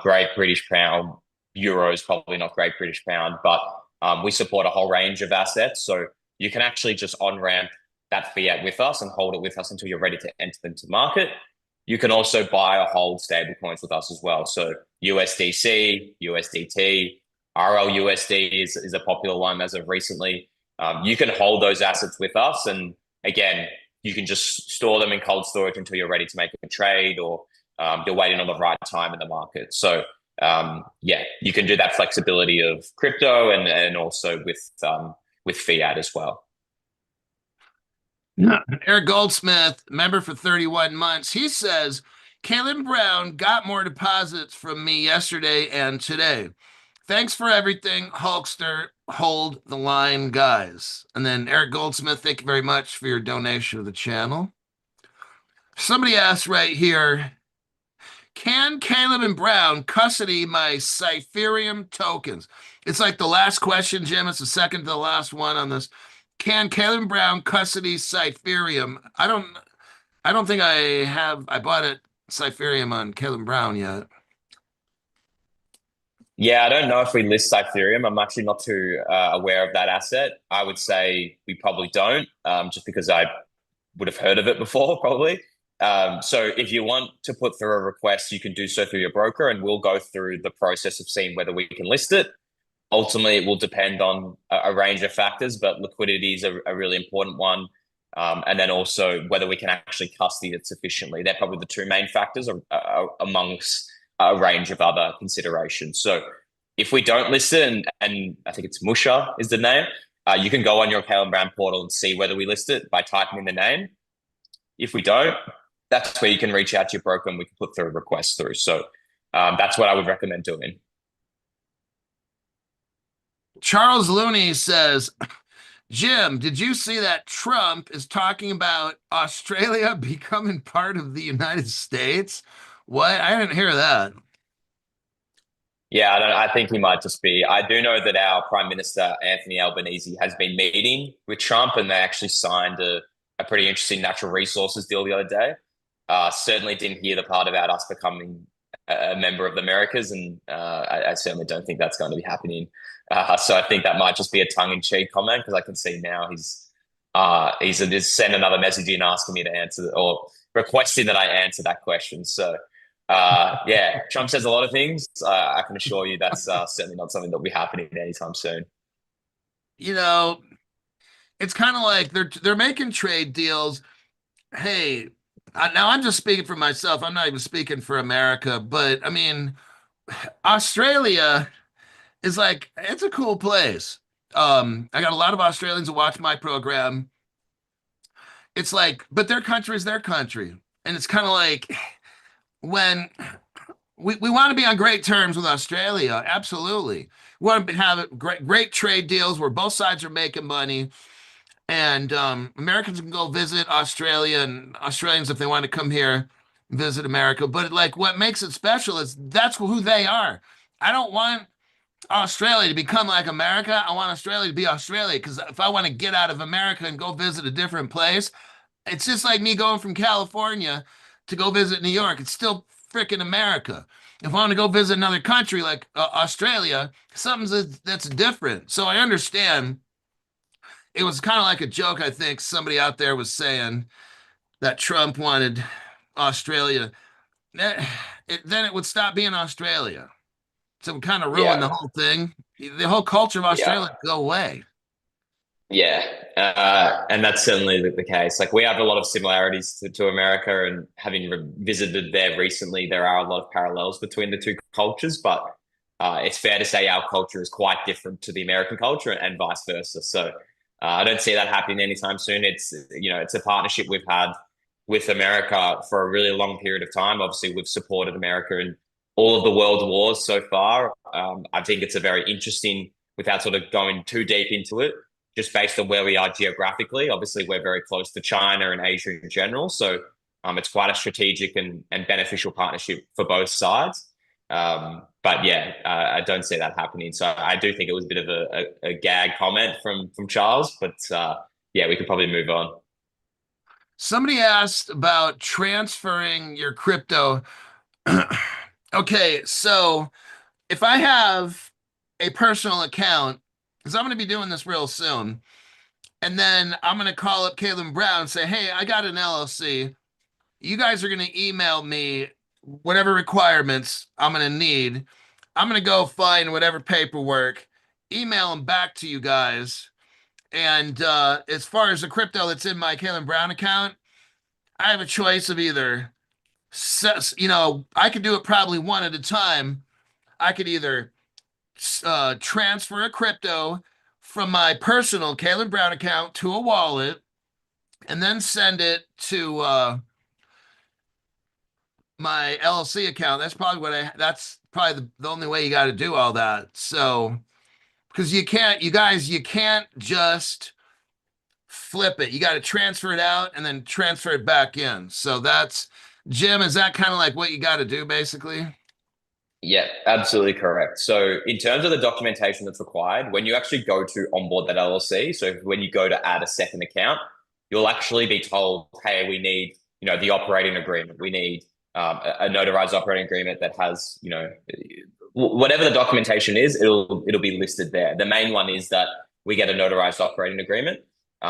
Great British pound, euros, probably not Great British pound, but we support a whole range of assets. So you can actually just on-ramp that fiat with us and hold it with us until you're ready to enter into the market. You can also buy or hold stable coins with us as well. So USDC, USDT, RLUSD is a popular one as of recently. You can hold those assets with us. And again, you can just store them in cold storage until you're ready to make a trade, or you're waiting on the right time in the market. So yeah, you can do that flexibility of crypto and also with with fiat as well. Yeah. Eric Goldsmith, member for 31 months, he says, Caleb Brown got more deposits from me yesterday and today. Thanks for everything, Hulkster. Hold the line, guys. And then Eric Goldsmith, thank you very much for your donation to the channel. Somebody asked right here, can Caleb and Brown custody my Cypherium tokens? It's like the last question, Jim. It's the second to the last one on this. Can Caleb and Brown custody Cypherium? I don't think I bought it Cypherium on Caleb Brown yet. Yeah, I don't know if we list Ethereum. I'm actually not too aware of that asset. I would say we probably don't, just because I would have heard of it before, probably. So if you want to put through a request, you can do so through your broker, and we'll go through the process of seeing whether we can list it. Ultimately, it will depend on a range of factors, but liquidity is a really important one. And then also whether we can actually custody it sufficiently. They're probably the two main factors amongst a range of other considerations. So if we don't list it, and I think it's Musha is the name, you can go on your Kale and Brown portal and see whether we list it by typing in the name. If we don't, that's where you can reach out to your broker and we can put through a request through. So that's what I would recommend doing. Charles Looney says, Jim, did you see that Trump is talking about Australia becoming part of the United States? What? I didn't hear that. Yeah, I think he might just be. I do know that our Prime Minister, Anthony Albanese, has been meeting with Trump and they actually signed a pretty interesting natural resources deal the other day. Certainly didn't hear the part about us becoming a member of the Americas, and I certainly don't think that's going to be happening. So I think that might just be a tongue-in-cheek comment because I can see now he's just sent another message in asking me to answer or requesting that I answer that question. So yeah, Trump says a lot of things. I can assure you that's certainly not something that will be happening anytime soon. You know, it's kind of like they're making trade deals. Hey, now I'm just speaking for myself. I'm not even speaking for America, but I mean, Australia is like it's a cool place. I got a lot of Australians who watch my program. It's like, but their country is their country, and it's kind of like when we want to be on great terms with Australia. Absolutely, we want to have great trade deals where both sides are making money. And Americans can go visit Australia, and Australians, if they want to come here, visit America. But like, what makes it special is that's who they are. I don't want Australia to become like America. I want Australia to be Australia because if I want to get out of America and go visit a different place, it's just like me going from California to go visit New York. It's still freaking America. If I want to go visit another country like Australia, that's different. So I understand it was kind of like a joke. I think somebody out there was saying that Trump wanted Australia. Then it would stop being Australia. So it would kind of ruin the Yeah, whole thing. The whole culture of yeah. Australia would go away. Yeah, and that's certainly the case. Like we have a lot of similarities to America, and having visited there recently, there are a lot of parallels between the two cultures. But it's fair to say our culture is quite different to the American culture, and vice versa. So I don't see that happening anytime soon. It's a partnership we've had with America for a really long period of time. Obviously, we've supported America in all of the world wars so far. I think it's a very interesting, without sort of going too deep into it, just based on where we are geographically. Obviously, we're very close to China and Asia in general. So it's quite a strategic and beneficial partnership for both sides. But yeah, I don't see that happening. So I do think it was a bit of a gag comment from Charles, but yeah, we could probably move on. Somebody asked about transferring your crypto. Okay, so if I have a personal account, because I'm going to be doing this real soon, and then I'm going to call up Caleb Brown and say, hey, I got an LLC. You guys are going to email me whatever requirements I'm going to need. I'm going to go find whatever paperwork, email them back to you guys. And as far as the crypto that's in my Caleb Brown account, I have a choice of either, I could do it probably one at a time. I could either transfer a crypto from my personal Caleb Brown account to a wallet and then send it to my LLC account. That's probably the only way you got to do all that. So, because you can't just flip it. You got to transfer it out and then transfer it back in. So Jim, is that kind of like what you got to do basically? Yeah, absolutely correct. So, in terms of the documentation that's required, when you actually go to onboard that LLC, so when you go to add a second account, you'll actually be told, "Hey, we need, the operating agreement. We need a notarized operating agreement that has, whatever the documentation is, it'll be listed there. The main one is that we get a notarized operating agreement.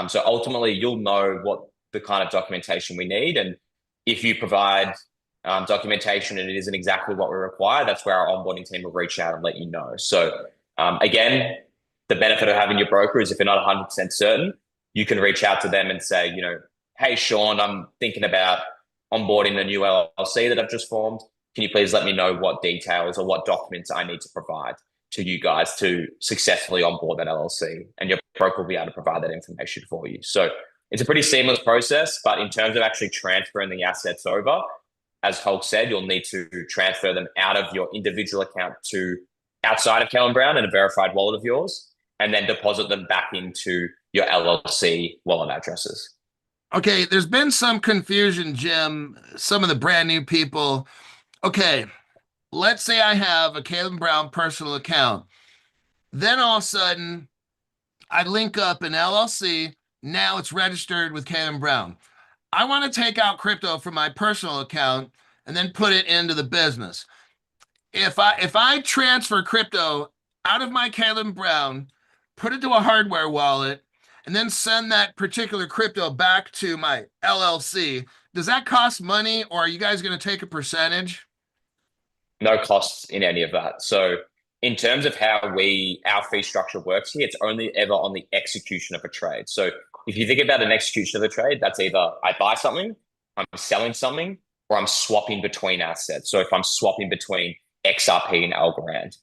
So ultimately, you'll know what the kind of documentation we need, and if you provide documentation and it isn't exactly what we require, that's where our onboarding team will reach out and let you know. So again, the benefit of having your broker is if you're not 100% certain, you can reach out to them and say, hey, Sean, I'm thinking about onboarding the new LLC that I've just formed. Can you please let me know what details or what documents I need to provide to you guys to successfully onboard that LLC? And your broker will be able to provide that information for you. So it's a pretty seamless process, but in terms of actually transferring the assets over, as Hulk said, you'll need to transfer them out of your individual account to outside of Kellen Brown and a verified wallet of yours, and then deposit them back into your LLC wallet addresses. Okay, there's been some confusion, Jim. Some of the brand new people. Okay, let's say I have a Caleb Brown personal account. Then all of a sudden, I link up an LLC. Now it's registered with Caleb Brown. I want to take out crypto from my personal account and then put it into the business. If I transfer crypto out of my Caleb Brown, put it to a hardware wallet, and then send that particular crypto back to my LLC, does that cost money, or are you guys going to take a percentage? No costs in any of that. So in terms of how our fee structure works here, it's only ever on the execution of a trade. So if you think about an execution of a trade, that's either I buy something, I'm selling something, or I'm swapping between assets. So if I'm swapping between XRP and Algorand,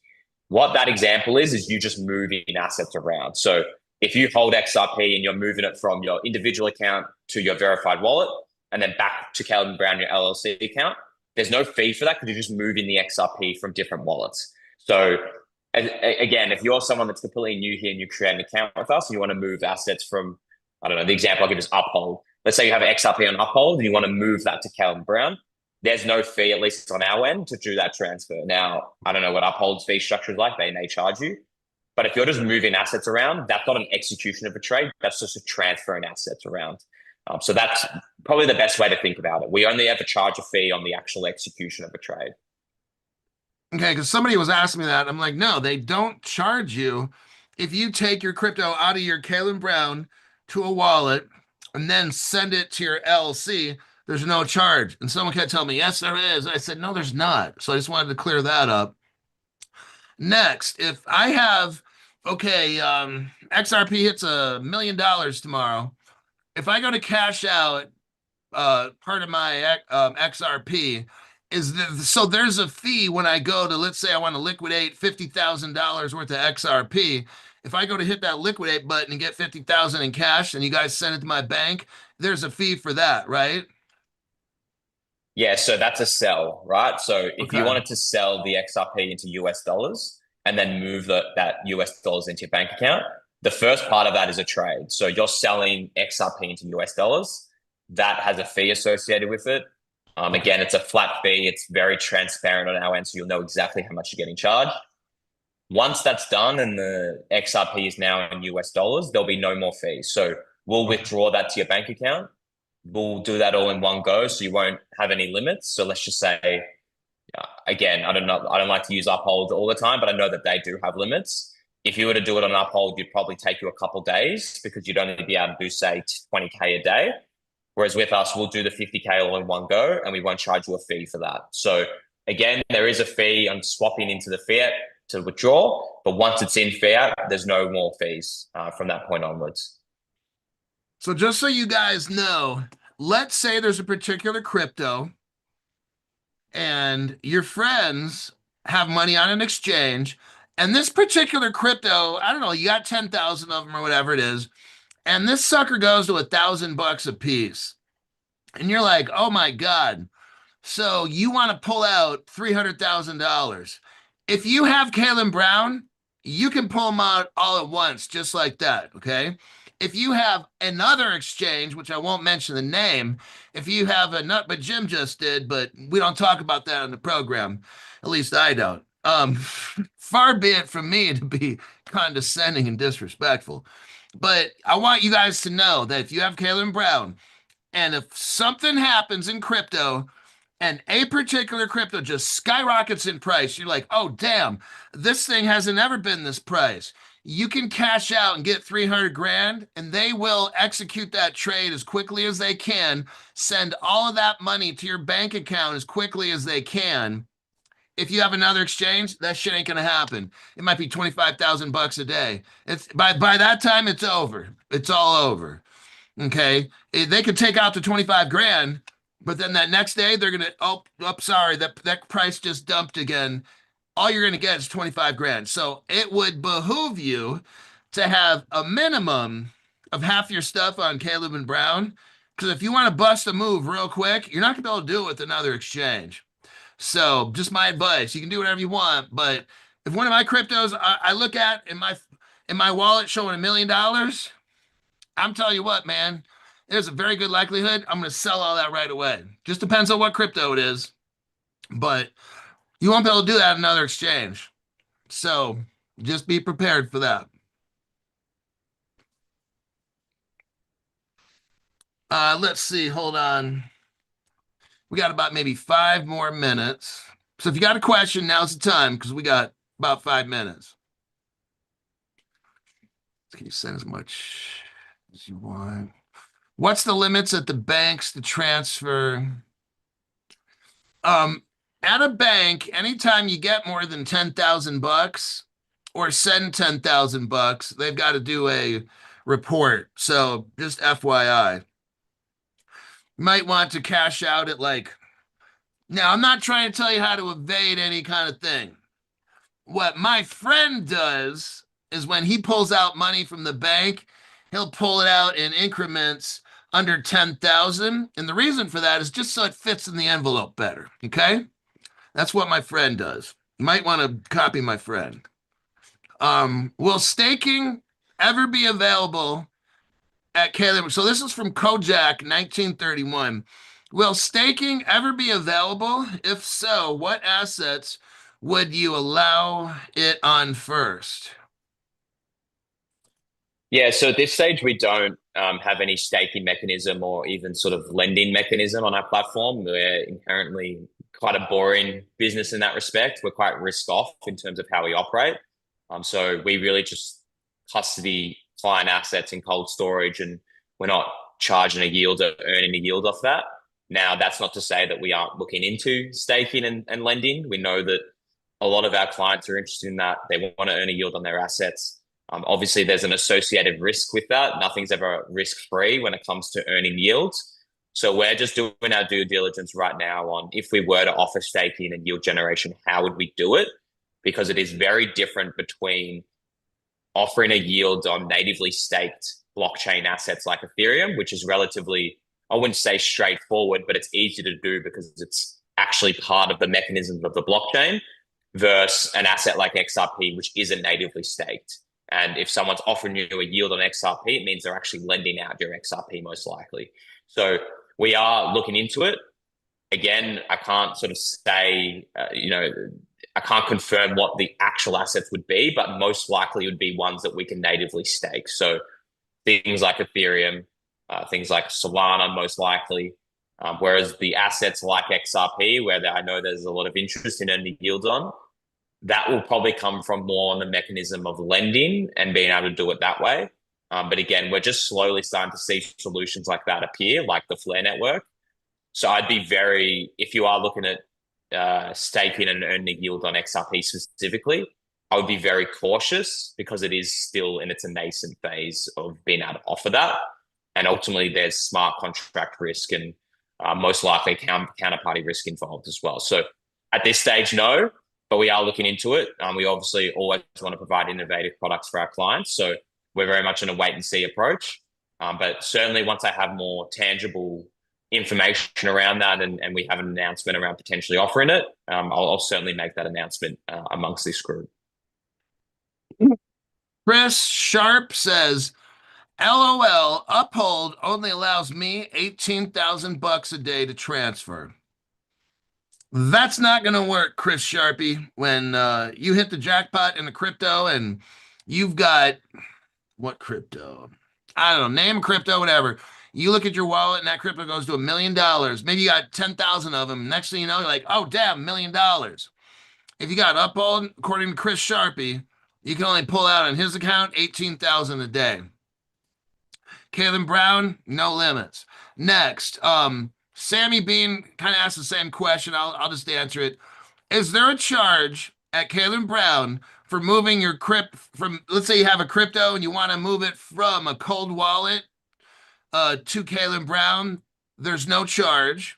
what that example is you just moving assets around. So if you hold XRP and you're moving it from your individual account to your verified wallet and then back to Calvin Brown, your LLC account, there's no fee for that because you're just moving the XRP from different wallets. So again, if you're someone that's completely new here and you create an account with us and you want to move assets from, I don't know, the example I'll give is Uphold. Let's say you have XRP on Uphold and you want to move that to Calvin Brown. There's no fee, at least on our end, to do that transfer. Now, I don't know what Uphold's fee structure is like. They may charge you. But if you're just moving assets around, that's not an execution of a trade. That's just a transferring assets around. So that's probably the best way to think about it. We only ever charge a fee on the actual execution of a trade. Okay, because somebody was asking me that. I'm like, no, they don't charge you if you take your crypto out of your Caleb Brown to a wallet and then send it to your LLC. There's no charge. And someone kept telling me, yes, there is. I said, no, there's not. So I just wanted to clear that up. Next, if I have, okay, XRP hits $1 million tomorrow. If I go to cash out part of my XRP, so there's a fee when I go to, let's say I want to liquidate $50,000 worth of XRP. If I go to hit that liquidate button and get 50,000 in cash and you guys send it to my bank, there's a fee for that, right? Yeah, so that's a sell, right? So if you Okay. wanted to sell the XRP into US dollars and then move that US dollars into your bank account, the first part of that is a trade. So you're selling XRP into US dollars. That has a fee associated with it. Okay. Again, it's a flat fee. It's very transparent on our end, so you'll know exactly how much you're getting charged. Once that's done and the XRP is now in US dollars, there'll be no more fees. So we'll Okay. withdraw that to your bank account. We'll do that all in one go, so you won't have any limits. So let's just say, again, I don't like to use Uphold all the time, but I know that they do have limits. If you were to do it on Uphold, you'd probably take you a couple days because you'd only be able to do, say, 20K a day. Whereas with us, we'll do the 50K all in one go and we won't charge you a fee for that. So again, there is a fee on swapping into the fiat to withdraw, but once it's in fiat, there's no more fees from that point onwards. So just so you guys know, let's say there's a particular crypto and your friends have money on an exchange And this particular crypto, I don't know, you got 10,000 of them or whatever it is, and this sucker goes to $1,000 a piece. And you're like, oh my God. So you want to pull out $300,000. If you have Kalen Brown, you can pull them out all at once, just like that. Okay. If you have another exchange, which I won't mention the name, if you have a nut, but Jim just did, but we don't talk about that on the program. At least I don't. Far be it from me to be condescending and disrespectful. But I want you guys to know that if you have Kalen Brown, and if something happens in crypto and a particular crypto just skyrockets in price, you're like, oh, damn, this thing hasn't ever been this price. You can cash out and get 300 grand, and they will execute that trade as quickly as they can, send all of that money to your bank account as quickly as they can. If you have another exchange, that shit ain't gonna happen. It might be 25,000 bucks a day. It's by that time, it's over. It's all over. Okay, they could take out the 25 grand, but then that next day they're gonna, sorry, that price just dumped again. All you're gonna get is 25 grand. So it would behoove you to have a minimum of half your stuff on Caleb and Brown, because if you want to bust a move real quick, you're not gonna be able to do it with another exchange. So just my advice: you can do whatever you want, but if one of my cryptos I look at in my wallet showing $1 million, I'm telling you what, man, there's a very good likelihood I'm going to sell all that right away. Just depends on what crypto it is, but you won't be able to do that in another exchange. So just be prepared for that. Let's see. Hold on. We got about maybe 5 more minutes. So if you got a question, now's the time because we got about 5 minutes. Can you send as much as you want? What's the limits at the banks to transfer? At a bank, anytime you get more than 10,000 bucks or send 10,000 bucks, they've got to do a report. So just FYI, you might want to cash out at like, now I'm not trying to tell you how to evade any kind of thing. What my friend does is when he pulls out money from the bank, he'll pull it out in increments under 10,000. And the reason for that is just so it fits in the envelope better. Okay. That's what my friend does. You might want to copy my friend. Will staking ever be available at Caleb? So this is from Kojak 1931. Will staking ever be available? If so, what assets would you allow it on first? Yeah, so at this stage, we don't have any staking mechanism or even sort of lending mechanism on our platform. We're inherently quite a boring business in that respect. We're quite risk off in terms of how we operate. So we really just custody client assets in cold storage, and we're not charging a yield or earning a yield off that. Now, that's not to say that we aren't looking into staking and lending. We know that a lot of our clients are interested in that. They want to earn a yield on their assets. Obviously, there's an associated risk with that. Nothing's ever risk-free when it comes to earning yields. So we're just doing our due diligence right now on if we were to offer staking and yield generation, how would we do it? Because it is very different between offering a yield on natively staked blockchain assets like Ethereum, which is relatively, I wouldn't say straightforward, but it's easy to do because it's actually part of the mechanisms of the blockchain, versus an asset like XRP, which isn't natively staked. And if someone's offering you a yield on XRP, it means they're actually lending out your XRP most likely. So we are looking into it. Again, I can't sort of say, I can't confirm what the actual assets would be, but most likely would be ones that we can natively stake. So things like Ethereum, things like Solana, most likely. Whereas the assets like XRP, where I know there's a lot of interest in earning yields on, that will probably come from more on the mechanism of lending and being able to do it that way. But again, we're just slowly starting to see solutions like that appear, like the Flare network. So I'd be if you are looking at staking and earning a yield on XRP specifically, I would be very cautious because it is still in its nascent phase of being able to offer that. And ultimately, there's smart contract risk and most likely counterparty risk involved as well. So at this stage, no. but we are looking into it. We obviously always want to provide innovative products for our clients, so we're very much in a wait and see approach. But certainly, once I have more tangible information around that, and we have an announcement around potentially offering it, I'll certainly make that announcement amongst this group. Chris Sharp says, LOL, Uphold only allows me 18,000 bucks a day to transfer. That's not going to work, Chris Sharpie. When you hit the jackpot in the crypto and you've got what crypto? I don't know, name crypto, whatever. You look at your wallet and that crypto goes to $1 million. Maybe you got 10,000 of them. Next thing you know, you're like, oh, damn, $1 million. If you got Uphold, according to Chris Sharpie, you can only pull out on his account 18,000 a day. Caleb Brown, no limits. Next, Sammy Bean kind of asked the same question. I'll just answer it. Is there a charge at Caleb Brown for moving your from, let's say you have a crypto and you want to move it from a cold wallet to Caleb Brown? There's no charge.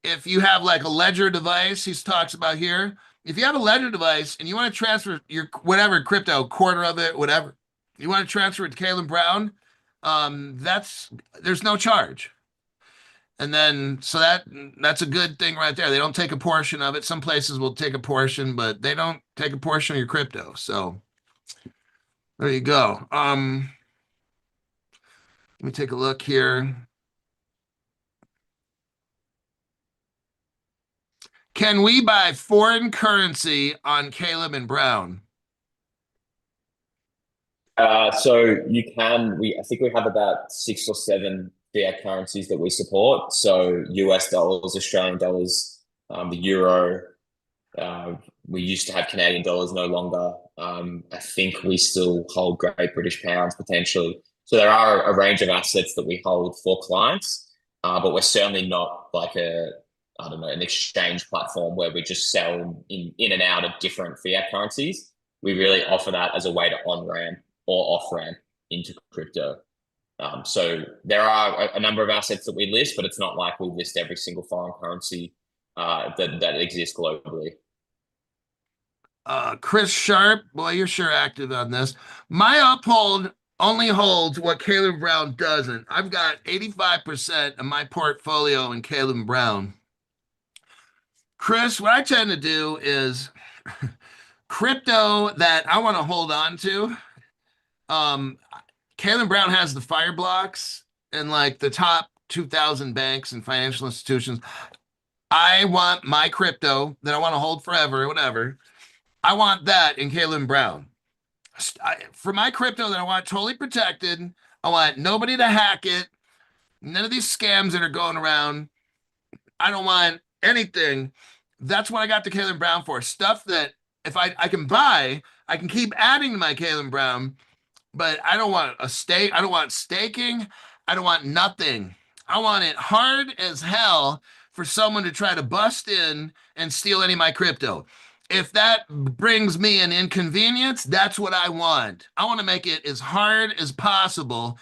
If you have like a ledger device, he talks about here. If you have a ledger device and you want to transfer your whatever crypto, quarter of it, whatever, you want to transfer it to Caleb Brown, there's no charge. And then, so that's a good thing right there. They don't take a portion of it. Some places will take a portion, but they don't take a portion of your crypto. So there you go. Let me take a look here. Can we buy foreign currency on Caleb and Brown? So you can. I think we have about 6 or 7 fiat currencies that we support. So US dollars, Australian dollars, the euro. We used to have Canadian dollars, no longer. I think we still hold Great British pounds potentially. So there are a range of assets that we hold for clients, but we're certainly not like an exchange platform where we just sell in and out of different fiat currencies. We really offer that as a way to on-ramp or off-ramp into crypto. So there are a number of assets that we list, but it's not like we list every single foreign currency that exists globally. Chris Sharp, boy, you're sure active on this. My Uphold only holds what Caleb Brown doesn't. I've got 85% of my portfolio in Caleb Brown. Chris, what I tend to do is crypto that I want to hold on to. Caleb Brown has the fire blocks and like the top 2,000 banks and financial institutions. I want my crypto that I want to hold forever or whatever. I want that in Caleb Brown. For my crypto that I want totally protected, I want nobody to hack it. None of these scams that are going around. I don't want anything. That's what I got the Caleb Brown for. Stuff that if I can buy, I can keep adding to my Caleb Brown, but I don't want a stake. I don't want staking. I don't want nothing. I want it hard as hell for someone to try to bust in and steal any of my crypto. If that brings me an inconvenience, that's what I want. I want to make it as hard as possible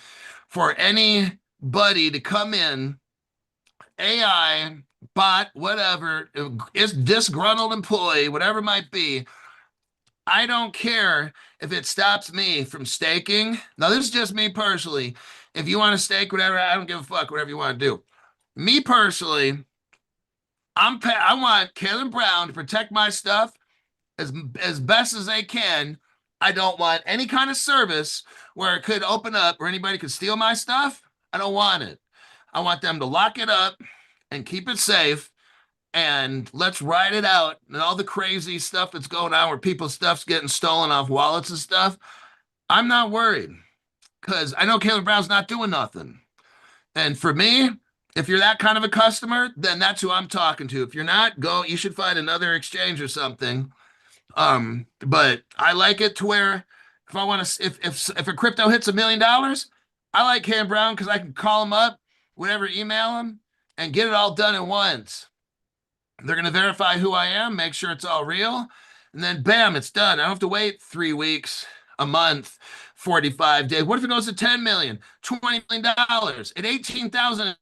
for anybody to come in, AI, bot, whatever, is disgruntled employee, whatever it might be. I don't care if it stops me from staking. Now, this is just me personally. If you want to stake, whatever, I don't give a fuck, whatever you want to do. Me personally, I want Caleb Brown to protect my stuff as best as they can. I don't want any kind of service where it could open up or anybody could steal my stuff. I don't want it. I want them to lock it up and keep it safe, and let's ride it out. And all the crazy stuff that's going on where people's stuff's getting stolen off wallets and stuff, I'm not worried because I know Caleb Brown's not doing nothing. And for me, if you're that kind of a customer, then that's who I'm talking to. If you're not, you should find another exchange or something. But I like it to where if I want to, if a crypto hits $1 million, I like Caleb Brown because I can call him up, whatever, email him, and get it all done at once. They're going to verify who I am, make sure it's all real, and then bam, it's done. I don't have to wait 3 weeks, a month, 45 days. What if it goes to 10 million, $20 million at 18,000?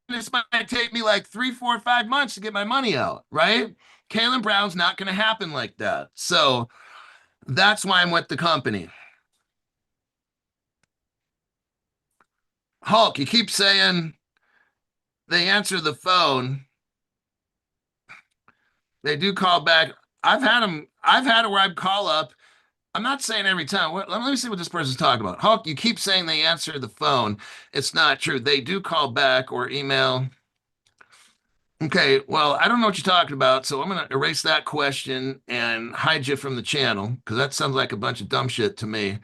this might take me like 3, 4, 5 months to get my money out, right? Kalen Brown's not going to happen like that. So that's why I'm with the company. Hulk, you keep saying they answer the phone. They do call back. I've had it where I'd call up. I'm not saying every time. Let me see what this person's talking about. Hulk, you keep saying they answer the phone. It's not true. They do call back or email. Okay, well, I don't know what you're talking about, so I'm going to erase that question and hide you from the channel because that sounds like a bunch of dumb shit to me.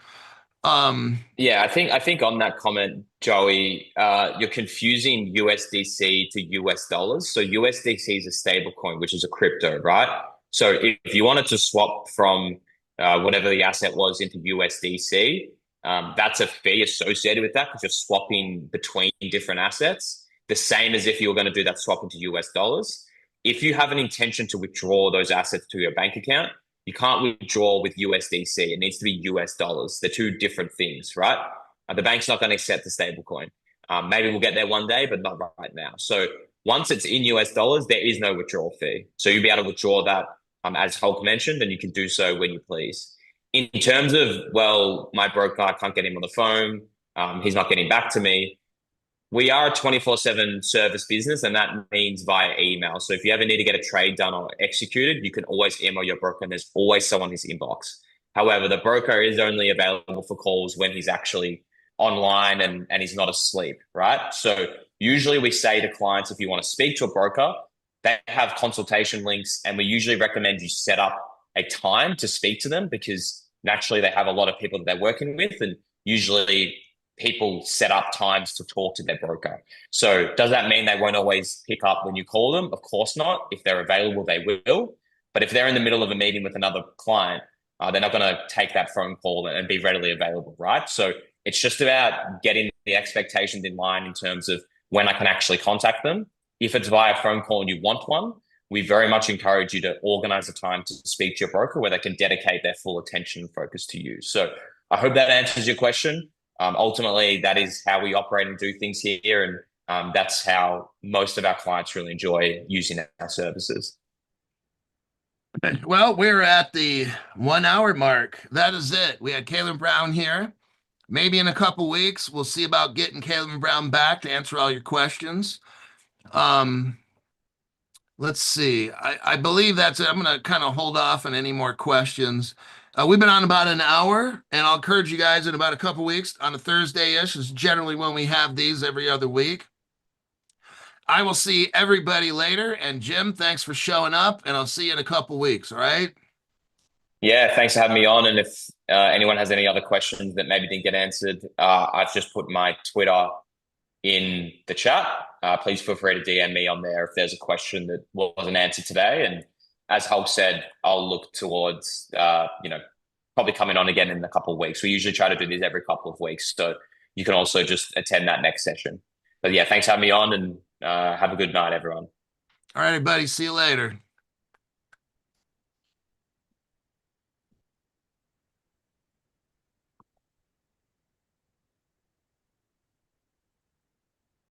Um, Yeah, I think on that comment, Joey, you're confusing USDC to US dollars. So USDC is a stable coin, which is a crypto, right? So if you wanted to swap from whatever the asset was into USDC, that's a fee associated with that because you're swapping between different assets, the same as if you were going to do that swap into US dollars. If you have an intention to withdraw those assets to your bank account, you can't withdraw with USDC. It needs to be US dollars. They're two different things, right? The bank's not going to accept the stablecoin. Maybe we'll get there one day, but not right now. So once it's in US dollars, there is no withdrawal fee. So you'll be able to withdraw that, as Hulk mentioned, and you can do so when you please. In terms of, well, my broker, I can't get him on the phone. He's not getting back to me. We are a 24/7 service business, and that means via email. So if you ever need to get a trade done or executed, you can always email your broker, and there's always someone in his inbox. However, the broker is only available for calls when he's actually online and he's not asleep, right? So usually we say to clients, if you want to speak to a broker, they have consultation links, and we usually recommend you set up a time to speak to them because naturally they have a lot of people that they're working with, and usually people set up times to talk to their broker. So does that mean they won't always pick up when you call them? Of course not. If they're available, they will. But if they're in the middle of a meeting with another client, they're not going to take that phone call and be readily available, right? So it's just about getting the expectations in line in terms of when I can actually contact them. If it's via phone call and you want one, we very much encourage you to organize a time to speak to your broker where they can dedicate their full attention and focus to you. So I hope that answers your question. Ultimately, that is how we operate and do things here. And that's how most of our clients really enjoy using our services. well, we're at the 1 hour mark. That is it. We had Kalen Brown here. Maybe in a couple weeks, we'll see about getting Kalen Brown back to answer all your questions. Um, let's see. I believe that's it. I'm going to kind of hold off on any more questions. We've been on about an hour, and I'll encourage you guys in about a couple weeks on a Thursday-ish is generally when we have these every other week. I will see everybody later. And Jim, thanks for showing up, and I'll see you in a couple weeks. All right. Yeah, thanks for having me on. And if anyone has any other questions that maybe didn't get answered, I've just put my Twitter in the chat. Please feel free to DM me on there if there's a question that wasn't answered today. And as Hulk said, I'll look towards, probably coming on again in a couple of weeks. We usually try to do these every couple of weeks. So you can also just attend that next session. But yeah, thanks for having me on, and have a good night, everyone. All right, everybody. See you later.